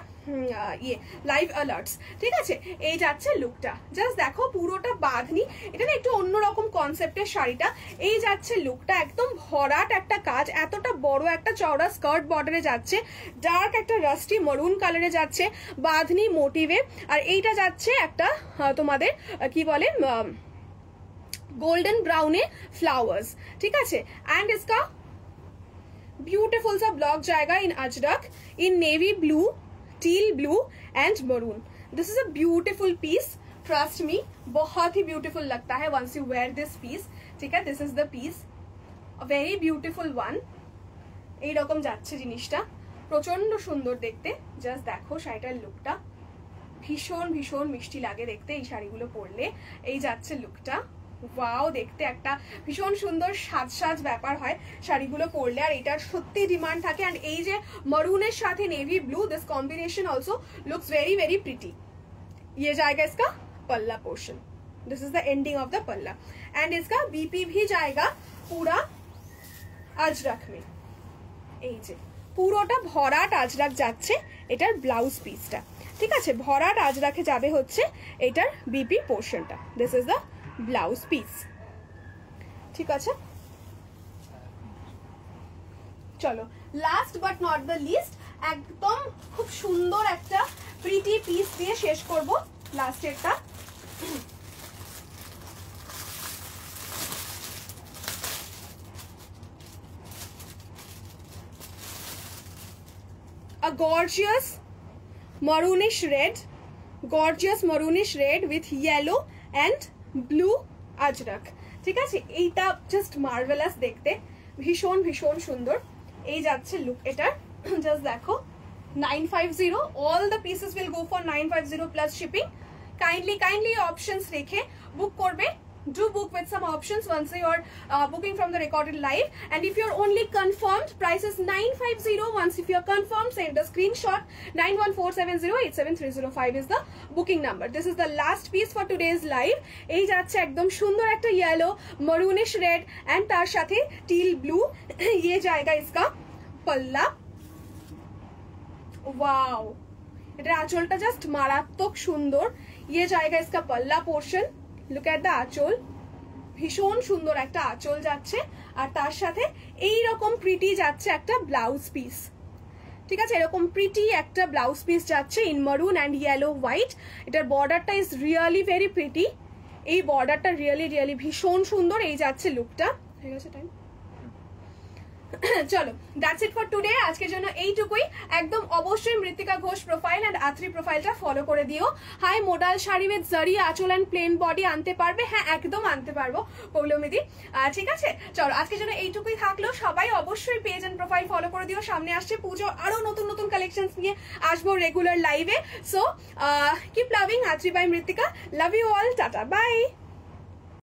Speaker 1: ইয়ে লাইভ অ্যালার্টস, ঠিক আছে। এই যাচ্ছে লুকটা, জাস্ট দেখো পুরোটা বাঁধনি, এটা না একটু অন্যরকম কনসেপ্টের শাড়িটা। এই যাচ্ছে লুকটা, একদম ভরাট একটা কাজ, এতটা বড় একটা চওড়া স্কার্ট বর্ডারে যাচ্ছে, ডার্ক একটা রাস্টি মরুন কালারে যাচ্ছে, বাঁধনি মোটিভে। আর এইটা যাচ্ছে একটা তোমাদের কি বলে গোল্ডেন ব্রাউনে ফ্লাওয়ার্স, ঠিক আছে। অ্যান্ড इसका ब्यूटीफुल सा ब्लॉक जाएगा in ajrak, in navy blue, teal blue and maroon. This is a beautiful piece, trust me, बहुत ही ब्यूटीफुल लगता है once you wear this piece, ठीक है। This is the piece, a very beautiful one. এই রকম যাচ্ছে জিনিসটা, প্রচন্ড সুন্দর দেখতে, জাস্ট দেখো শাড়িটার লুকটা, ভীষণ ভীষণ মিষ্টি লাগে দেখতে এই শাড়িগুলো পরলে। এই যাচ্ছে লুকটা, ওয়াও দেখতে একটা ভীষণ সুন্দর সাজ সাজ ব্যাপার হয় শাড়িগুলো পরলে, আর এটার সত্যি ডিমান্ড থাকে। অ্যান্ড এই যে মরুনের সাথে navy blue, this combination also looks very very pretty. ये जाएगा इसका पल्ला portion, this is the ending of the palla, and इसका बीपी भी जाएगा पूरा अजरक में। এই যে পুরোটা ভরাট আজরাক যাচ্ছে এটার ব্লাউজ পিসটা, ঠিক আছে। ভরাট আজরাকে যাবে হচ্ছে এটার বিপি পোর্শনটা, this is the blouse piece, ঠিক আছে। চলো last but not the least, একদম খুব সুন্দর একটা প্রিটি পিস দিয়ে শেষ করব লাস্টেরটা। A gorgeous maroonish red with yellow and blue ajrakh, ঠিক আছে। এইটা জাস্ট মার্ভেলাস দেখতে, ভীষণ ভীষণ সুন্দর। এই যাচ্ছে লুক এটার, জাস্ট দেখো 950, all the pieces will go for 950 plus shipping. Kindly options রেখে বুক করবে, do book with some options once you are booking from the recorded live. And if you're only confirmed, price is 950. Once if you're confirmed, send a screenshot, 9147087305 is the booking number. This is the last piece for today's live. এই যাচ্ছে একদম সুন্দর একটা yellow, maroonish red and তার সাথে teal blue। ये जाएगा इसका पल्ला, वाओ, এটার আঁচলটা জাস্ট মারাত্মক সুন্দর। ये जाएगा इसका पल्ला पोर्शन, लुक एट द आंचल, ভীষণ সুন্দর একটা আঁচল যাচ্ছে, আর তার সাথে এই রকম প্রিটি যাচ্ছে একটা ব্লাউজ পিস। ঠিক আছে, এরকম প্রিটি একটা ব্লাউজ পিস যাচ্ছে ইন মারুন অ্যান্ড ইয়েলো হোয়াইট। এটার বর্ডারটা ইজ রিয়েলি ভেরি প্রিটি, এই বর্ডারটা রিয়েলি রিয়েলি ভীষণ সুন্দর। এই যাচ্ছে লুকটা। ঠিক আছে টাইম, চলো দ্যাটস ইট ফর টুডে। আজকের জন্য এইটুকুই। একদম অবশ্যই মৃত্তিকা ঘোষ প্রোফাইল অ্যান্ড আত্রি প্রোফাইলটা ফলো করে দিও। হাই মোডাল শাড়ি উইথ জারি আঁচল অ্যান্ড প্লেন বডি আনতে পারবে? হ্যাঁ একদম আনতে পারবো পৌলমিদি। ঠিক আছে, চলো আজকের জন্য এইটুকুই থাকলো। সবাই অবশ্যই পেজ অ্যান্ড প্রোফাইল ফলো করে দিও। সামনে আসছে পুজো, আরো নতুন নতুন কালেকশনস নিয়ে আসবো রেগুলার লাইভে। So keep loving Atri by Mrittika. Love you all, tata by.